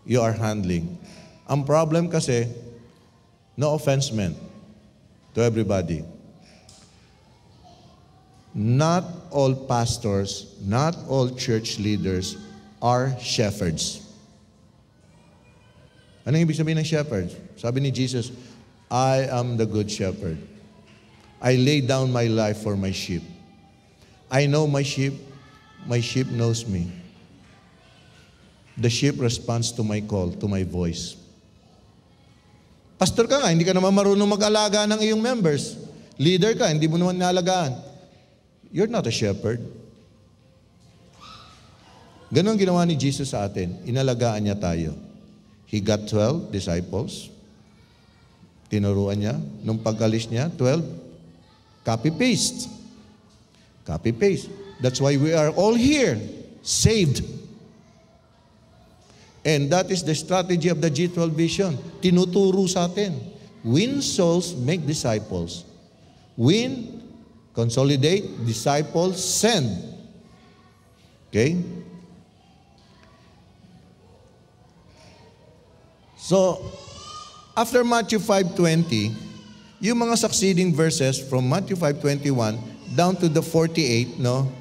Speaker 1: you are handling. Ang problem kasi, no offense meant to everybody. Not all pastors, not all church leaders are shepherds. Anong ibig sabihin ng shepherd? Sabi ni Jesus, I am the good shepherd. I lay down my life for my sheep. I know my sheep knows me. The sheep responds to my call, to my voice. Pastor ka nga, hindi ka naman marunong mag-alaga ng iyong members. Leader ka, hindi mo naman naalagaan. You're not a shepherd. Ganon ginawa ni Jesus sa atin. Inalagaan niya tayo. He got 12 disciples. Tinuruan niya. Nung pag-alis niya, 12. Copy-paste. Copy-paste. That's why we are all here, saved. And that is the strategy of the G12 vision. Tinuturo sa atin. Win souls, make disciples. Win, consolidate, disciples, send. Okay? So, After Matthew 5:20, yung mga succeeding verses from Matthew 5:21 down to the 48, no?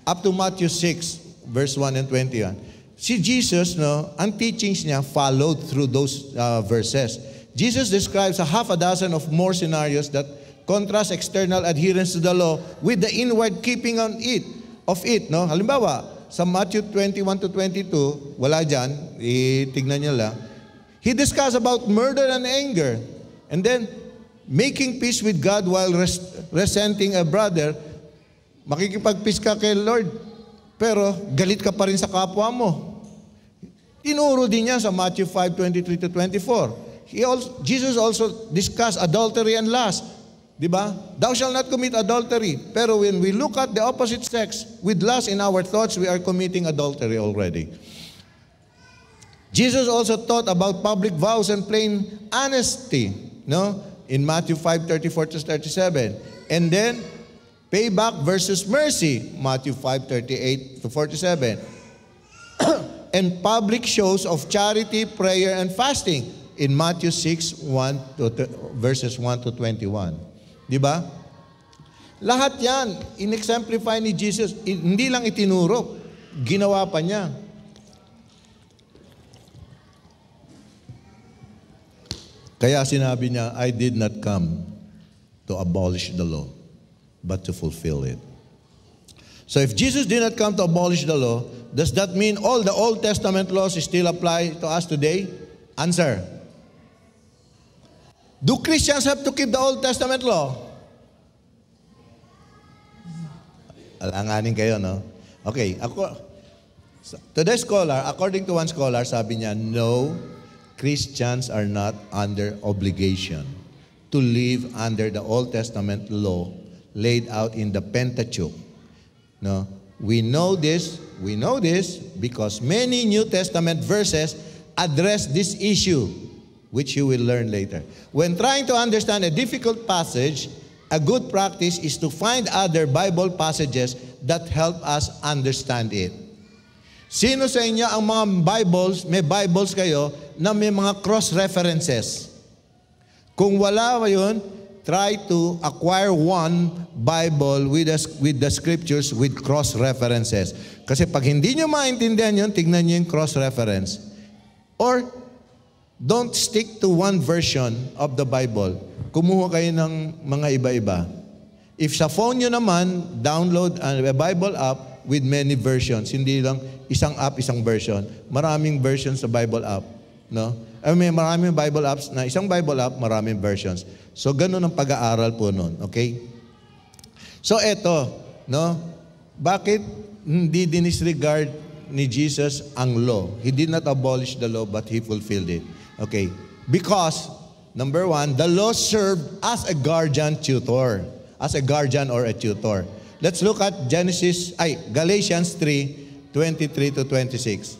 Speaker 1: Up to Matthew 6, verse 1 and 21. Si Jesus, no, ang teachings niya followed through those verses. Jesus describes a half a dozen of more scenarios that contrast external adherence to the law with the inward keeping of it, no? Halimbawa, sa Matthew 21 to 22, wala dyan, tignan niyo lang. He discussed about murder and anger. And then, making peace with God while resenting a brother. Makikipag-peace ka kay Lord, pero galit ka pa rin sa kapwa mo. Tinuro din niya sa Matthew 5:23 to 24. Jesus also discussed adultery and lust. Diba? Thou shalt not commit adultery. Pero when we look at the opposite sex with lust in our thoughts, we are committing adultery already. Jesus also taught about public vows and plain honesty, no? In Matthew 5:34 to 37. And then, payback versus mercy, Matthew 5:38 to 47. And public shows of charity, prayer, and fasting in Matthew 6, verses 1 to 21. Di ba? Lahat yan, in-exemplify ni Jesus. Hindi lang itinuro, ginawa pa niya. Kaya sinabi niya, I did not come to abolish the law, but to fulfill it. So if Jesus did not come to abolish the law, does that mean all the Old Testament laws still apply to us today? Answer. Do Christians have to keep the Old Testament law? Alanganin kayo, no? Okay, today's scholar, according to one scholar, sabi niya, no, Christians are not under obligation to live under the Old Testament law laid out in the Pentateuch. No, we know this because many New Testament verses address this issue, which you will learn later. When trying to understand a difficult passage, a good practice is to find other Bible passages that help us understand it. Sino sa inyo ang mga may Bibles kayo na may mga cross-references? Kung wala yun, try to acquire one Bible with the scriptures with cross-references. Kasi pag hindi nyo maintindihan yun, tignan nyo yung cross-reference. Or, don't stick to one version of the Bible. Kumuha kayo ng mga iba-iba. If sa phone nyo naman, download a Bible app with many versions. Hindi lang isang app, isang version. Maraming versions sa Bible app. No? May maraming Bible apps na isang Bible app, maraming versions. So, ganun ang pag-aaral po nun. Okay? So, eto. No? Bakit hindi dinisregard ni Jesus ang law? He did not abolish the law, but He fulfilled it. Okay? Because, number one, the law served as a guardian tutor. As a guardian or a tutor. Let's look at Galatians 3:23 to 26.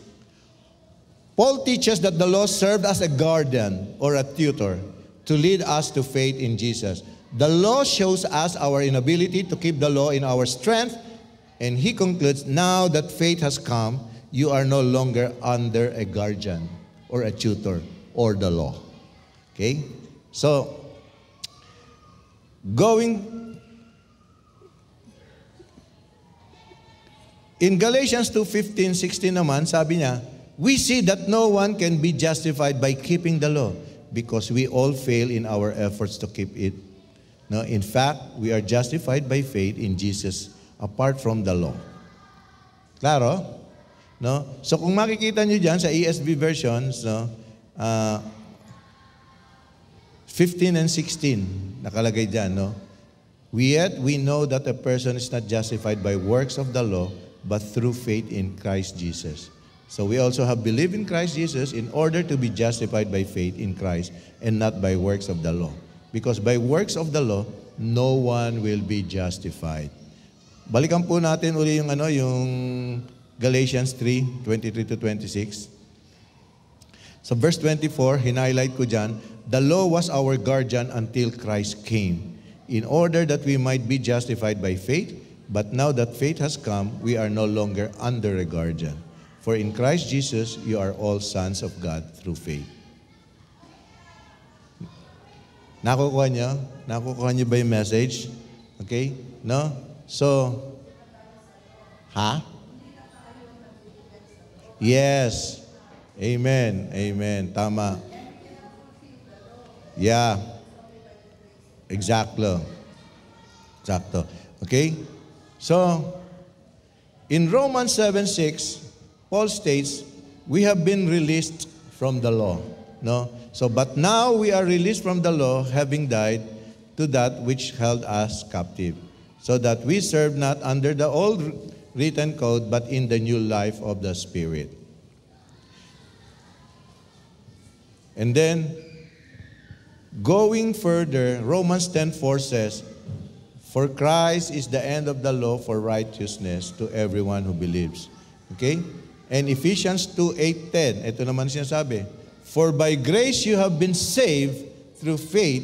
Speaker 1: Paul teaches that the law served as a guardian or a tutor to lead us to faith in Jesus. The law shows us our inability to keep the law in our strength, and he concludes, now that faith has come, you are no longer under a guardian or a tutor or the law. Okay? So, in Galatians 2:15-16 naman, sabi niya, we see that no one can be justified by keeping the law because we all fail in our efforts to keep it. No, in fact, we are justified by faith in Jesus apart from the law. Klaro? No? So kung makikita niyo diyan sa ESV versions, no, 15 and 16 nakalagay diyan, no? Yet we know that a person is not justified by works of the law, but through faith in Christ Jesus. So we also have believed in Christ Jesus in order to be justified by faith in Christ and not by works of the law. Because by works of the law, no one will be justified. Balikan po natin uli yung Galatians 3:23 to 26. So verse 24, hinighlight ko dyan, the law was our guardian until Christ came, in order that we might be justified by faith, but now that faith has come, we are no longer under a guardian. For in Christ Jesus, you are all sons of God through faith. Nakukuha nyo? Nakukuha nyo ba yung message? Okay? No? So, Yes. Amen. Amen. Tama. Yeah. Exacto. Okay? So, in Romans 7:6, Paul states, we have been released from the law. No? So, but now we are released from the law, having died to that which held us captive, so that we serve not under the old written code, but in the new life of the Spirit. And then, going further, Romans 10:4 says, for Christ is the end of the law for righteousness to everyone who believes. Okay? And Ephesians 2:8-10, ito naman sinasabi, for by grace you have been saved through faith,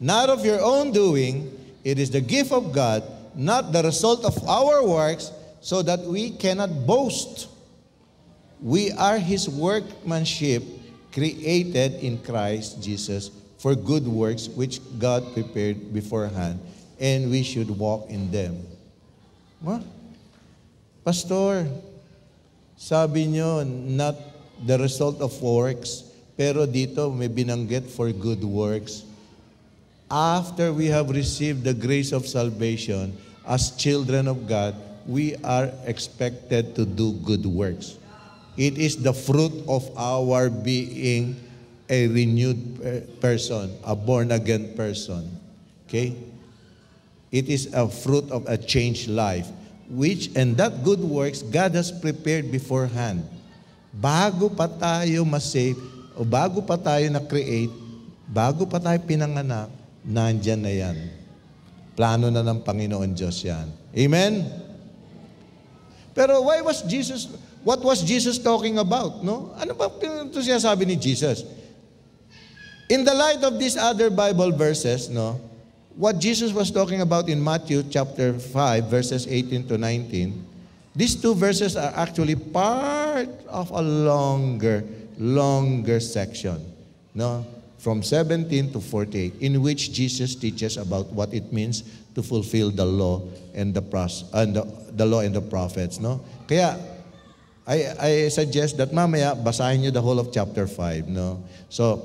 Speaker 1: not of your own doing, it is the gift of God, not the result of our works, so that we cannot boast. We are His workmanship, created in Christ Jesus for good works which God prepared beforehand, and we should walk in them. What? Pastor, sabi nyo, not the result of works, pero dito may binanggit for good works. After we have received the grace of salvation, as children of God, we are expected to do good works. It is the fruit of our being a renewed person, a born-again person. Okay? It is a fruit of a changed life, and that good works God has prepared beforehand. Bago pa tayo ma-save, o bago pa tayo na-create, bago pa tayo pinanganak, nandyan na yan. Plano na ng Panginoon Diyos yan. Amen? Pero what was Jesus talking about? No? Ano ba ito sinasabi ni Jesus? In the light of these other Bible verses, no, what Jesus was talking about in Matthew chapter 5, verses 18 to 19, these two verses are actually part of a longer section, no, from 17 to 48, in which Jesus teaches about what it means to fulfill the law and the law and the prophets, no? Kaya I suggest that mamaya basahin niyo the whole of chapter 5, no? So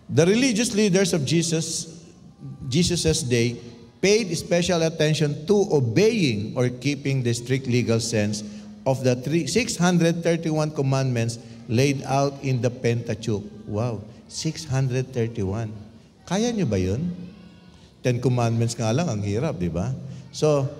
Speaker 1: the religious leaders of Jesus's day paid special attention to obeying or keeping the strict legal sense of the 631 commandments laid out in the Pentateuch. Wow, 631. Kaya niyo ba yun? 10 commandments nga lang, ang hirap, di ba? So,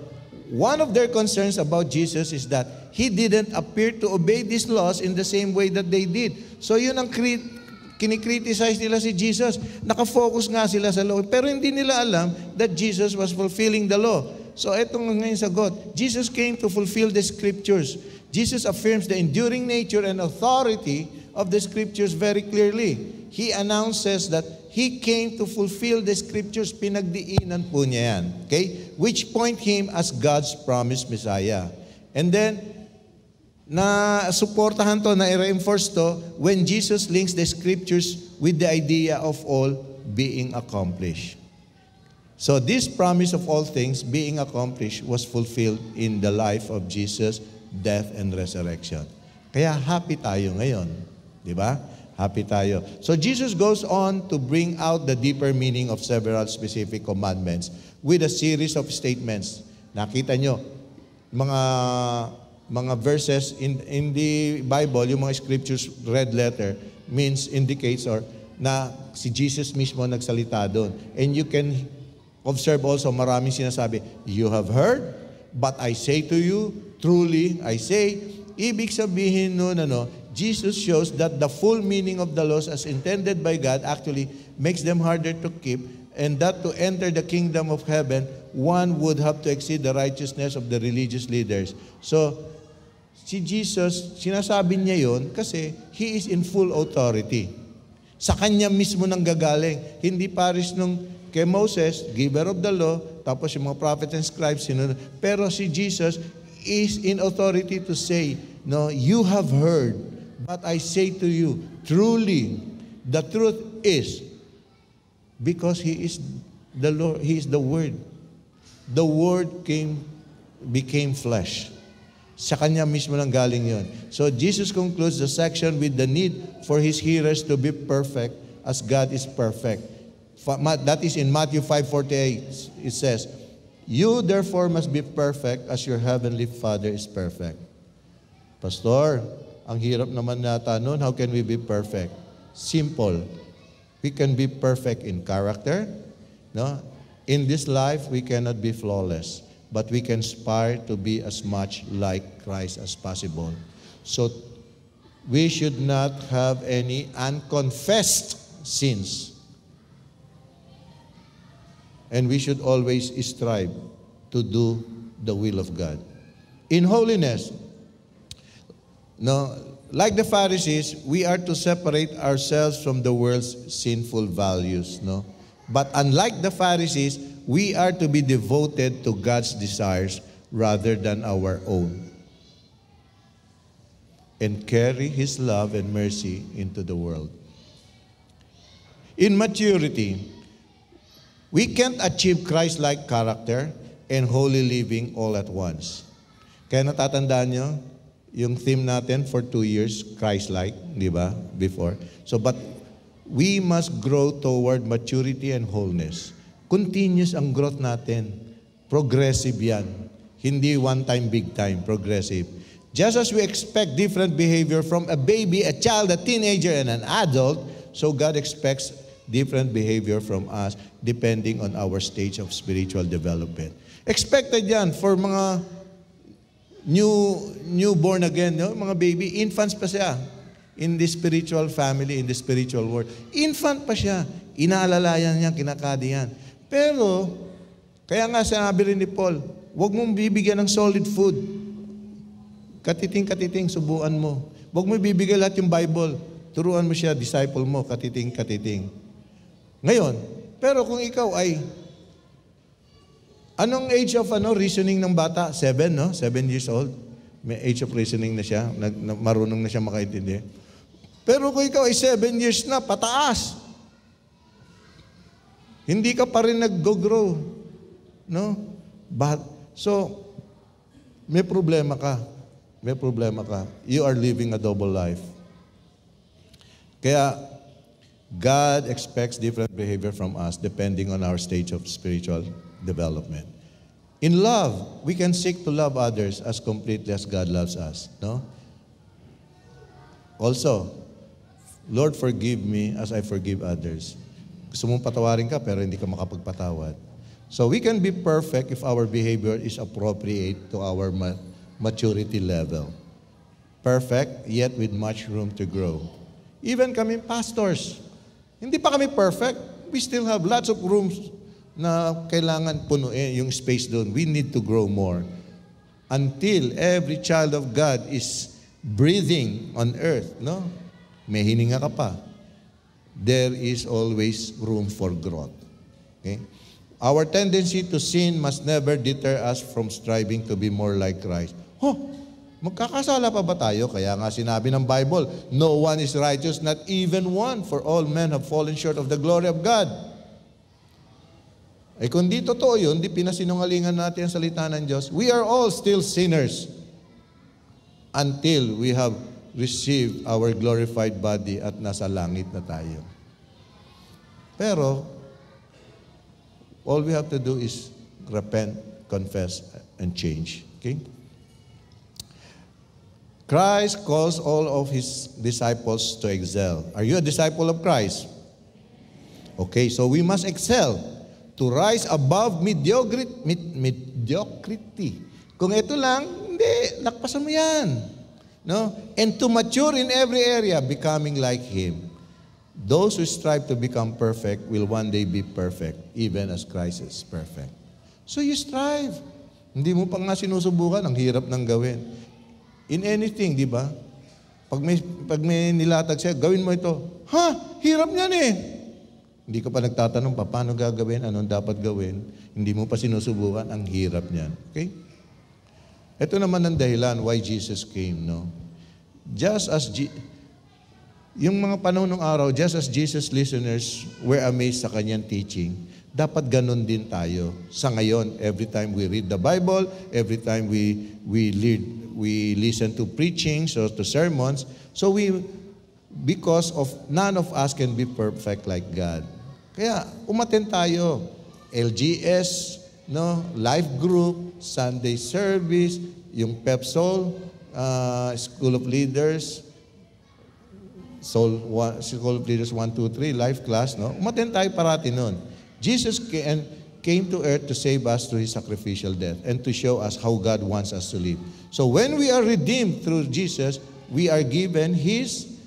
Speaker 1: one of their concerns about Jesus is that He didn't appear to obey these laws in the same way that they did. So, yun ang kinikriticize nila si Jesus. Nakafocus nga sila sa law, pero hindi nila alam that Jesus was fulfilling the law. So, etong ngayon sagot, Jesus came to fulfill the Scriptures. Jesus affirms the enduring nature and authority of the Scriptures very clearly. He announces that He came to fulfill the Scriptures. Pinagdiinan po niya yan. Okay? Which point Him as God's promised Messiah. And then, na-suportahan to, na-reinforce to, when Jesus links the Scriptures with the idea of all being accomplished. So this promise of all things being accomplished was fulfilled in the life of Jesus, death and resurrection. Kaya happy tayo ngayon. Di ba? Happy tayo. So Jesus goes on to bring out the deeper meaning of several specific commandments with a series of statements. Nakita nyo, mga verses in the Bible, yung mga scriptures, red letter, indicates na si Jesus mismo nagsalita doon. And you can observe also, maraming sinasabi, you have heard, but I say to you, truly, I say, ibig sabihin nun, Jesus shows that the full meaning of the laws as intended by God actually makes them harder to keep, and that to enter the kingdom of heaven, one would have to exceed the righteousness of the religious leaders. So, si Jesus, sinasabi niya yon kasi He is in full authority. Sa Kanya mismo nang gagaling. Hindi pares nung kay Moses, giver of the law, tapos yung mga prophets and scribes, pero si Jesus is in authority to say, no, you have heard, but I say to you, truly, the truth is, Because He is the Lord, He is the Word. The Word became flesh. Sa Kanya mismo nang galing yon. So Jesus concludes the section with the need for His hearers to be perfect as God is perfect. That is in Matthew 5:48. It says, "You therefore must be perfect as your heavenly Father is perfect." Pastor, ang hirap naman nata nun. How can we be perfect? Simple. We can be perfect in character. No? In this life, we cannot be flawless. But we can aspire to be as much like Christ as possible. So, we should not have any unconfessed sins. And we should always strive to do the will of God. In holiness, no, like the Pharisees, we are to separate ourselves from the world's sinful values. No? But unlike the Pharisees, we are to be devoted to God's desires rather than our own, and carry His love and mercy into the world. In maturity, we can't achieve Christ-like character and holy living all at once. Kaya natatandaan nyo, yung theme natin for 2 years, Christ-like, di ba, before. So, but we must grow toward maturity and wholeness. Continuous ang growth natin. Progressive yan. Hindi one time, big time. Progressive. Just as we expect different behavior from a baby, a child, a teenager, and an adult, so God expects different behavior from us depending on our stage of spiritual development. Expected yan for mga newborn again, no? Mga baby, infants pa siya in the spiritual family, in the spiritual world. Infant pa siya. Inaalalayan niya, kinakadi yan. Pero, kaya nga sinabi rin ni Paul, huwag mong bibigyan ng solid food. Katiting-katiting, subuan mo. Huwag mo bibigyan lahat yung Bible. Turuan mo siya, disciple mo, katiting-katiting. Ngayon, pero kung ikaw ay, anong age of reasoning ng bata? 7, no? 7 years old. May age of reasoning na siya. Marunong na siya makaintindi. Pero kung ikaw ay 7 years na, pataas. Hindi ka pa rin nag-grow. No? So, may problema ka. May problema ka. You are living a double life. Kaya, God expects different behavior from us depending on our stage of spiritual development. In love, we can seek to love others as completely as God loves us. No? Also, Lord, forgive me as I forgive others. Gusto mong patawarin ka pero hindi ka makapagpatawad. So we can be perfect if our behavior is appropriate to our maturity level. Perfect, yet with much room to grow. Even kami pastors, hindi pa kami perfect. We still have lots of rooms na kailangan punuin yung space doon. We need to grow more. Until every child of God is breathing on earth, no? May hininga ka pa. There is always room for growth. Okay? Our tendency to sin must never deter us from striving to be more like Christ. Magkakasala pa ba tayo? Kaya nga sinabi ng Bible, no one is righteous, not even one, for all men have fallen short of the glory of God. Ay kung di totoo yun, di pinasinungalingan natin ang salita ng Diyos, we are all still sinners until we have received our glorified body at nasa langit na tayo. Pero, all we have to do is repent, confess, and change. Okay? Christ calls all of His disciples to excel. Are you a disciple of Christ? Okay, so we must excel to rise above mediocrity. Kung ito lang, hindi, lakpasan mo yan. No? And to mature in every area, becoming like Him. Those who strive to become perfect will one day be perfect, even as Christ is perfect. So you strive. Hindi mo pa nga sinusubukan, ang hirap nang gawin. In anything, di ba? Pag may nilatag siya, gawin mo ito. Hirap niyan eh. Hindi ka pa nagtatanong, paano gagawin, anong dapat gawin. Hindi mo pa sinusubukan, ang hirap niyan. Okay? Ito naman ang dahilan why Jesus came, no? Just as Yung mga panahon ng araw, just as Jesus listeners were amazed sa kanyang teaching, dapat ganun din tayo. Sa ngayon, every time we read the Bible, every time we listen to preachings or to sermons, so because of none of us can be perfect like God. Kaya umattend tayo. LGS, no, life group, Sunday service, yung PepSol, School of Leaders, School of Leaders 1, 2, 3, life class, no? Umattend tayo parati nun. Jesus came to earth to save us through His sacrificial death and to show us how God wants us to live. So when we are redeemed through Jesus, we are given His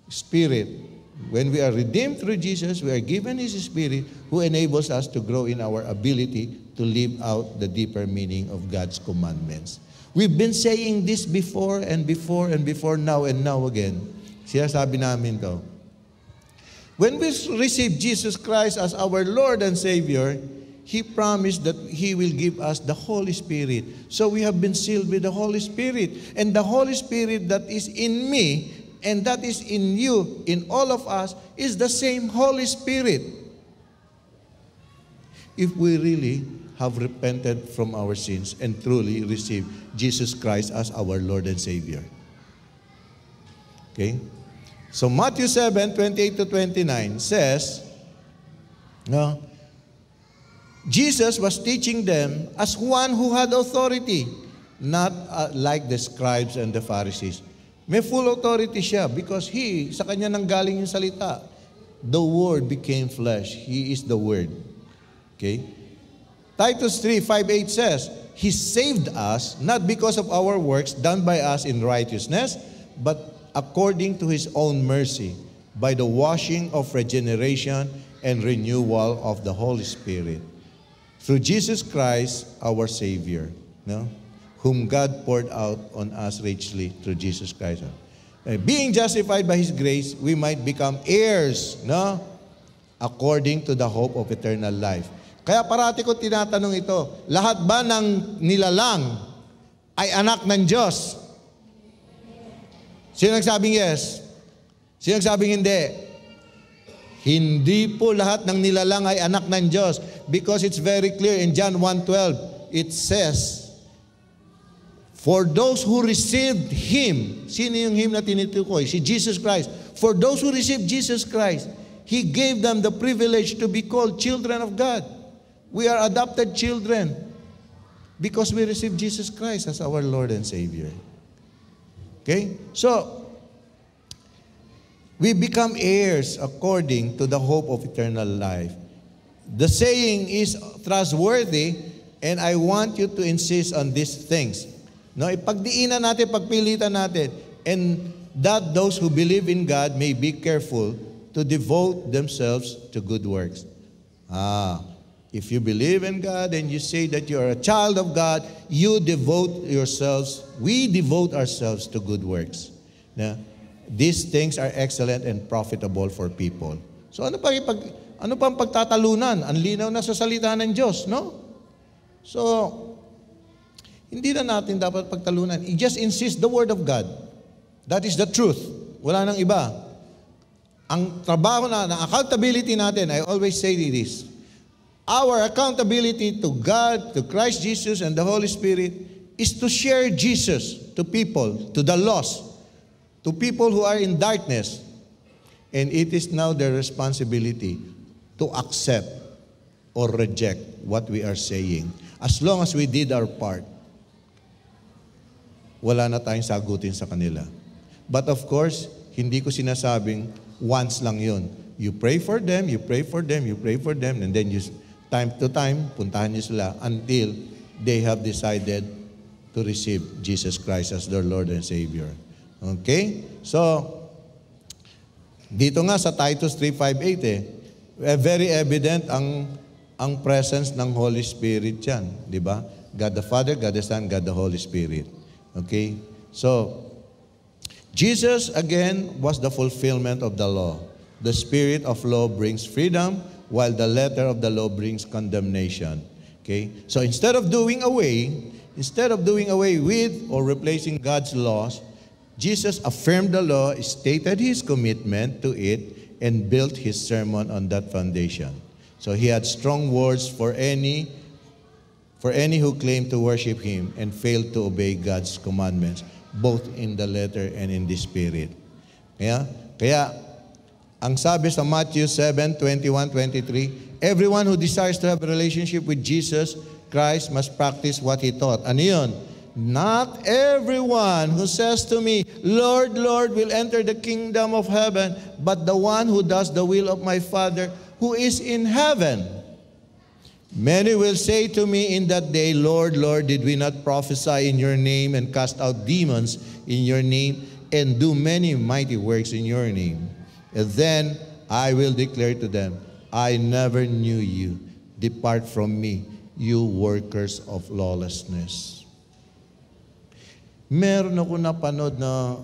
Speaker 1: Spirit. When we are redeemed through Jesus, we are given His Spirit who enables us to grow in our ability to live out the deeper meaning of God's commandments. We've been saying this before and before and before, now and now again. Sinasabi namin to. When we receive Jesus Christ as our Lord and Savior, He promised that He will give us the Holy Spirit. So we have been sealed with the Holy Spirit. And the Holy Spirit that is in me and that is in you, in all of us, is the same Holy Spirit. If we really have repented from our sins and truly received Jesus Christ as our Lord and Savior. Okay? So Matthew 7, 28 to 29 says, no, Jesus was teaching them as one who had authority, not like the scribes and the Pharisees. May full authority siya because sa kanya nanggaling yung salita. The Word became flesh. He is the Word. Okay? Titus 3, 5, 8 says, He saved us not because of our works done by us in righteousness, but according to His own mercy, by the washing of regeneration and renewal of the Holy Spirit, through Jesus Christ, our Savior, no? Whom God poured out on us richly through Jesus Christ. Being justified by His grace, we might become heirs, no? According to the hope of eternal life. Kaya parati ko tinatanong ito, lahat ba ng nilalang ay anak ng Diyos? Sino nagsabing yes? Sino nagsabing hindi? Hindi po lahat ng nilalang ay anak ng Diyos because it's very clear in John 1:12. It says, for those who received Him, sino yung Him na tinutukoy? Si Jesus Christ. For those who received Jesus Christ, He gave them the privilege to be called children of God. We are adopted children because we received Jesus Christ as our Lord and Savior. Okay? So, we become heirs according to the hope of eternal life. The saying is trustworthy, and I want you to insist on these things. No, ipagdiinan natin, pagpilitan natin, and that those who believe in God may be careful to devote themselves to good works. If you believe in God and you say that you are a child of God, you devote yourselves, we devote ourselves to good works. Now, these things are excellent and profitable for people. So ano pang pagtatalunan? Ang linaw na sa salita ng Diyos, no? So, hindi na natin dapat pagtalunan. Just insist the Word of God. That is the truth. Wala nang iba. Ang trabaho ng accountability natin, I always say this, our accountability to God, to Christ Jesus, and the Holy Spirit is to share Jesus to people, to the lost, to people who are in darkness. And it is now their responsibility to accept or reject what we are saying. As long as we did our part, wala na tayong sagutin sa kanila. But of course, hindi ko sinasabing once lang yun. You pray for them, you pray for them, you pray for them, and then you time to time, puntahan niyo sila until they have decided to receive Jesus Christ as their Lord and Savior. Okay? So, dito nga sa Titus 3:5-8 very evident ang presence ng Holy Spirit yan. Di ba? God the Father, God the Son, God the Holy Spirit. Okay? So, Jesus again was the fulfillment of the law. The spirit of law brings freedom, while the letter of the law brings condemnation. Okay? So instead of doing away with or replacing God's laws, Jesus affirmed the law, stated his commitment to it, and built his sermon on that foundation. So he had strong words for any who claimed to worship him and failed to obey God's commandments, both in the letter and in the spirit. Kaya ang sabi sa Matthew 7:21-23, everyone who desires to have a relationship with Jesus Christ must practice what he taught. Ano yun? Not everyone who says to me, Lord, Lord, will enter the kingdom of heaven, but the one who does the will of my Father who is in heaven. Many will say to me in that day, Lord, Lord, did we not prophesy in your name and cast out demons in your name and do many mighty works in your name? And then I will declare to them, I never knew you. Depart from me, you workers of lawlessness. Meron ako napanood na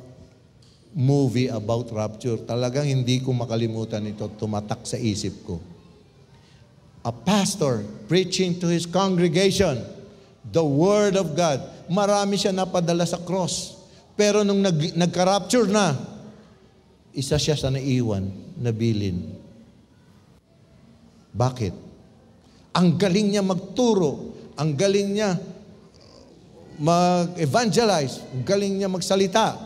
Speaker 1: movie about rapture. Talagang hindi ko makalimutan ito. Tumatak sa isip ko. A pastor preaching to his congregation the Word of God. Marami siya napadala sa cross. Pero nung nagka-rapture na, isa siya sa naiwan, nabilin. Bakit? Ang galing niya magturo, ang galing niya mag-evangelize, ang galing niya magsalita.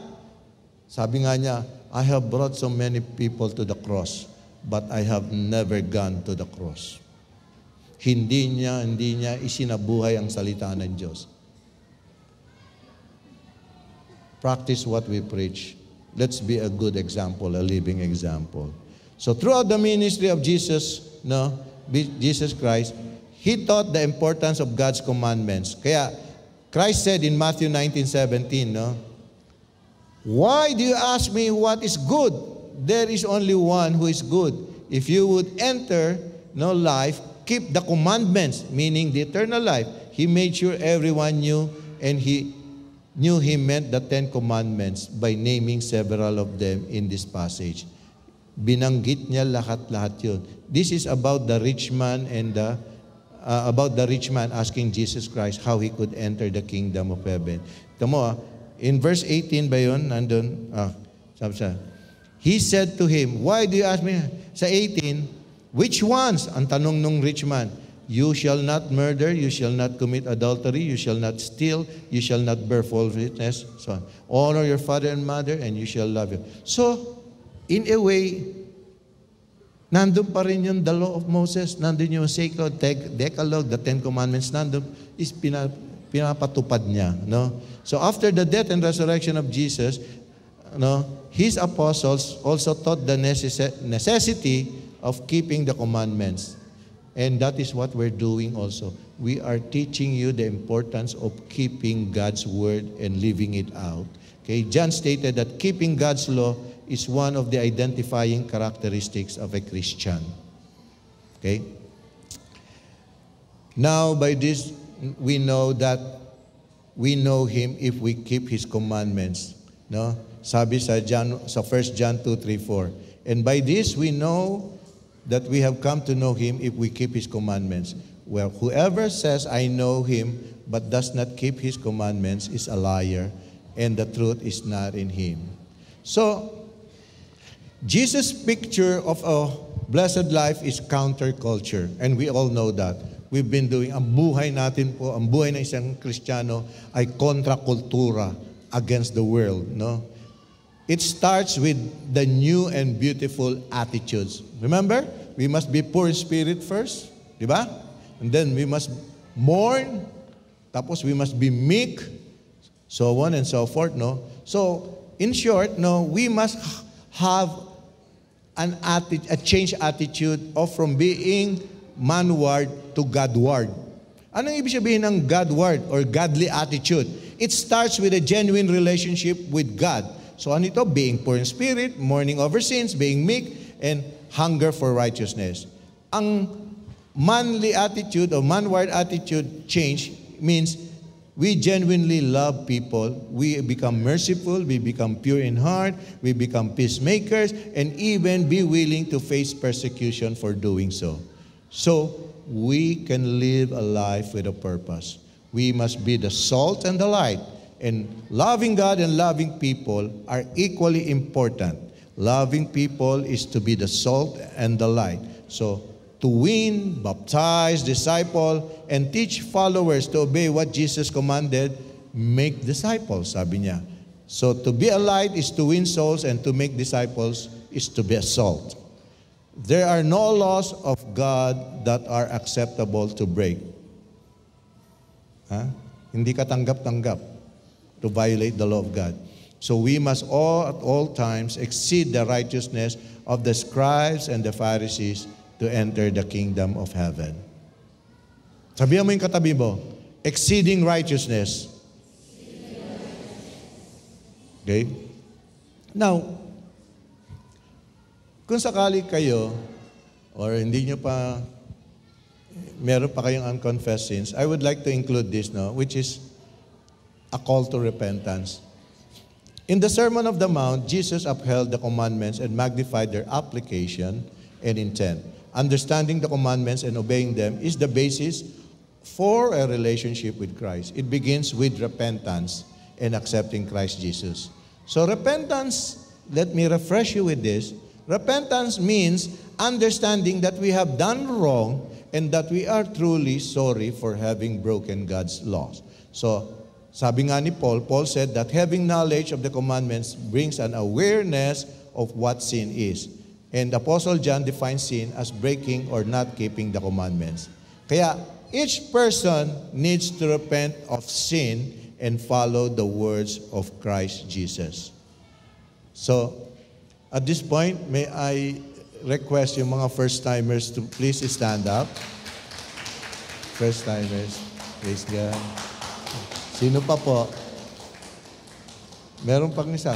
Speaker 1: Sabi nga niya, I have brought so many people to the cross, but I have never gone to the cross. Hindi niya isinabuhay ang salita ng Diyos. Practice what we preach. Let's be a good example, a living example. So throughout the ministry of Jesus Christ, He taught the importance of God's commandments. Kaya Christ said in Matthew 19:17, why do you ask me what is good? There is only one who is good. If you would enter life, keep the commandments, meaning the eternal life. He made sure everyone knew, and He meant the 10 commandments by naming several of them in this passage. Binanggit niya lahat-lahat yun. This is about the rich man and about the rich man asking Jesus Christ how he could enter the kingdom of heaven. Tamo, in verse 18 ba yun? Nandun, sabi siya, he said to him, why do you ask me? Sa 18, which ones? Ang tanong nung rich man, you shall not murder, you shall not commit adultery, you shall not steal, you shall not bear false witness, so on. Honor your father and mother, and you shall love him. So, in a way, nandun pa rin yung the law of Moses, nandun yung sacred Decalogue, the 10 commandments, nandun is pinapatupad niya. No? So after the death and resurrection of Jesus, his apostles also taught the necessity of keeping the commandments. And that is what we're doing also. We are teaching you the importance of keeping God's word and living it out. Okay, John stated that keeping God's law is one of the identifying characteristics of a Christian. Okay? Now, by this, we know that we know Him if we keep His commandments. No? Sabi sa 1 John 2:3-4. And by this, we know that we have come to know Him if we keep His commandments. Well, whoever says, I know Him, but does not keep His commandments is a liar, and the truth is not in him. So, Jesus' picture of a blessed life is counterculture, and we all know that. We've been doing, ang buhay natin po, ang buhay ng isang Kristiyano ay kontrakultura against the world, no? It starts with the new and beautiful attitudes. Remember, we must be poor in spirit first, di ba? And then we must mourn, tapos we must be meek, so on and so forth, no? So, in short, no, we must have a change attitude of from being manward to Godward. Anong ibig sabihin ng Godward or godly attitude? It starts with a genuine relationship with God. So ano ito? Being poor in spirit, mourning over sins, being meek, and hunger for righteousness. Ang manly attitude or manward attitude change means we genuinely love people. We become merciful. We become pure in heart. We become peacemakers, and even be willing to face persecution for doing so. So we can live a life with a purpose. We must be the salt and the light, And loving God and loving people are equally important. Loving people is to be the salt and the light. So, to win, baptize, disciple, and teach followers to obey what Jesus commanded, make disciples, sabi niya. So, to be a light is to win souls, and to make disciples is to be a salt. There are no laws of God that are acceptable to break. Hindi ka tanggap-tanggap to violate the law of God. So we must at all times exceed the righteousness of the scribes and the Pharisees to enter the kingdom of heaven. Sabihan mo yung katabi mo, exceeding righteousness. Okay? Now, kung sakali kayo, or hindi nyo pa, meron pa kayong unconfessed sins, I would like to include this, which is a call to repentance. In the Sermon of the Mount, Jesus upheld the commandments and magnified their application and intent. Understanding the commandments and obeying them is the basis for a relationship with Christ. It begins with repentance and accepting Christ Jesus. So repentance, let me refresh you with this. Repentance means understanding that we have done wrong and that we are truly sorry for having broken God's laws. So, sabi nga ni Paul said that having knowledge of the commandments brings an awareness of what sin is. And Apostle John defines sin as breaking or not keeping the commandments. Kaya, each person needs to repent of sin and follow the words of Christ Jesus. So, at this point, may I request yung mga first-timers to please stand up. First-timers, praise God. Sino pa po? Meron pang isa?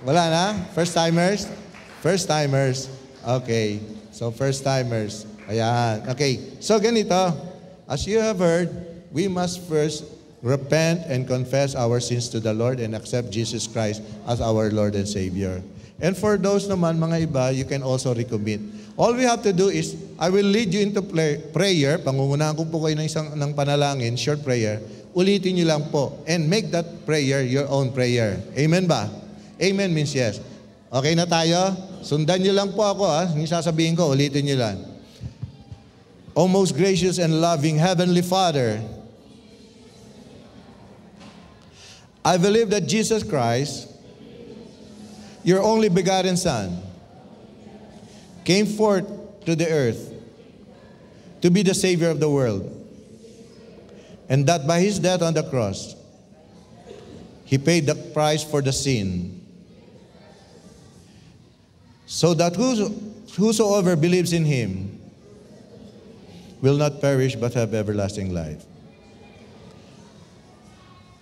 Speaker 1: Wala na? First-timers? First-timers. Okay. So, first-timers. Ayan. Okay. So, ganito. As you have heard, we must first repent and confess our sins to the Lord and accept Jesus Christ as our Lord and Savior. And for those naman, mga iba, you can also recommit. All we have to do is, I will lead you into prayer. Pangungunahan ko po kayo ng panalangin, short prayer. Ulitin nyo lang po. And make that prayer your own prayer. Amen ba? Amen means yes. Okay na tayo? Sundan nyo lang po ako. Hindi sasabihin ko, ulitin nyo lang. O most gracious and loving Heavenly Father, I believe that Jesus Christ, your only begotten Son, came forth to the earth to be the Savior of the world. And that by His death on the cross, He paid the price for the sin. So that whosoever believes in Him will not perish but have everlasting life.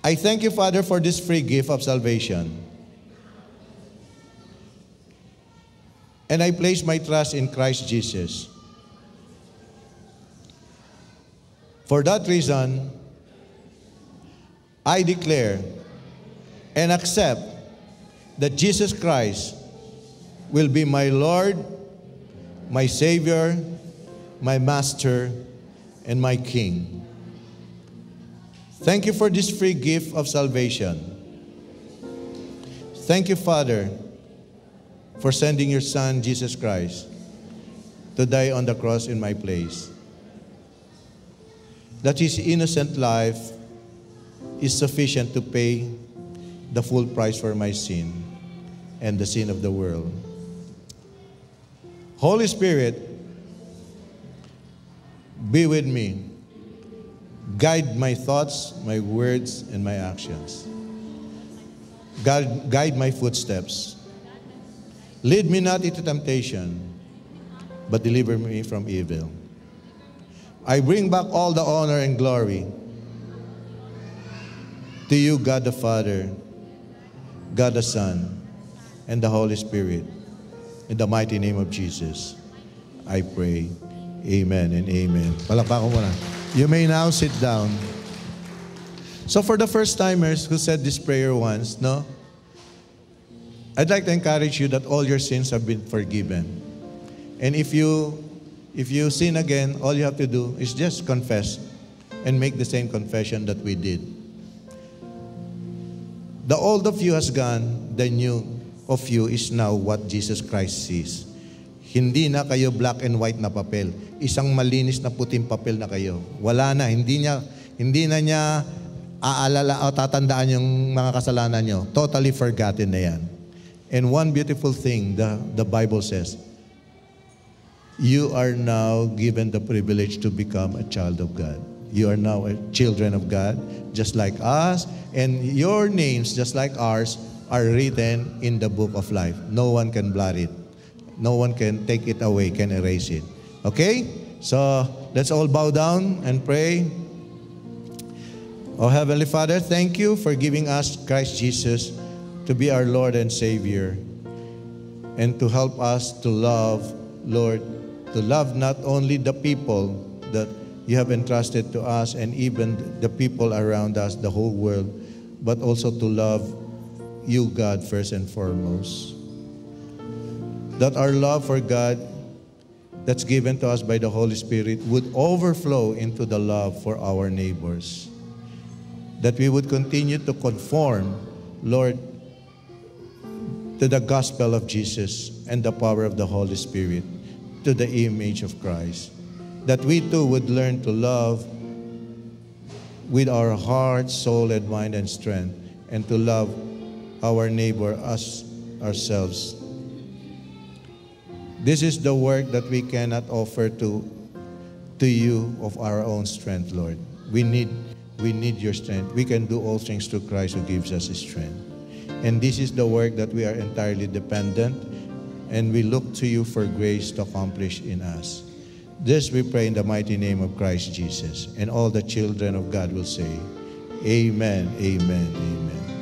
Speaker 1: I thank you, Father, for this free gift of salvation. And I place my trust in Christ Jesus. For that reason, I declare and accept that Jesus Christ will be my Lord, my Savior, my Master, and my King. Thank you for this free gift of salvation. Thank you, Father, for sending your Son, Jesus Christ, to die on the cross in my place. That His innocent life is sufficient to pay the full price for my sin and the sin of the world. Holy Spirit, be with me. Guide my thoughts, my words, and my actions. Guide my footsteps. Lead me not into temptation, but deliver me from evil. I bring back all the honor and glory to you, God the Father, God the Son, and the Holy Spirit. In the mighty name of Jesus, I pray. Amen and amen. Palakpakan mo na. You may now sit down. So for the first-timers who said this prayer once, I'd like to encourage you that all your sins have been forgiven. And if you sin again, all you have to do is just confess and make the same confession that we did. The old of you has gone, the new of you is now what Jesus Christ sees. Hindi na kayo black and white na papel. Isang malinis na puting papel na kayo. Wala na, hindi na niya aalala o tatandaan yung mga kasalanan nyo. Totally forgotten na yan. And one beautiful thing, the Bible says, you are now given the privilege to become a child of God. You are now a children of God, just like us, and your names, just like ours, are written in the book of life. No one can blot it. No one can take it away, can erase it. Okay? So, let's all bow down and pray. Oh, Heavenly Father, thank you for giving us Christ Jesus to be our Lord and Savior, and to help us to love, Lord, to love not only the people that you have entrusted to us and even the people around us, the whole world, but also to love you, God, first and foremost. That our love for God that's given to us by the Holy Spirit would overflow into the love for our neighbors. That we would continue to conform, Lord, to the gospel of Jesus and the power of the Holy Spirit, to the image of Christ. That we too would learn to love with our heart, soul, and mind and strength, and to love our neighbor as ourselves. This is the work that we cannot offer to you of our own strength, Lord. We need your strength. We can do all things through Christ who gives us his strength. And this is the work that we are entirely dependent, and we look to you for grace to accomplish in us. This we pray in the mighty name of Christ Jesus. And all the children of God will say, Amen, amen, amen.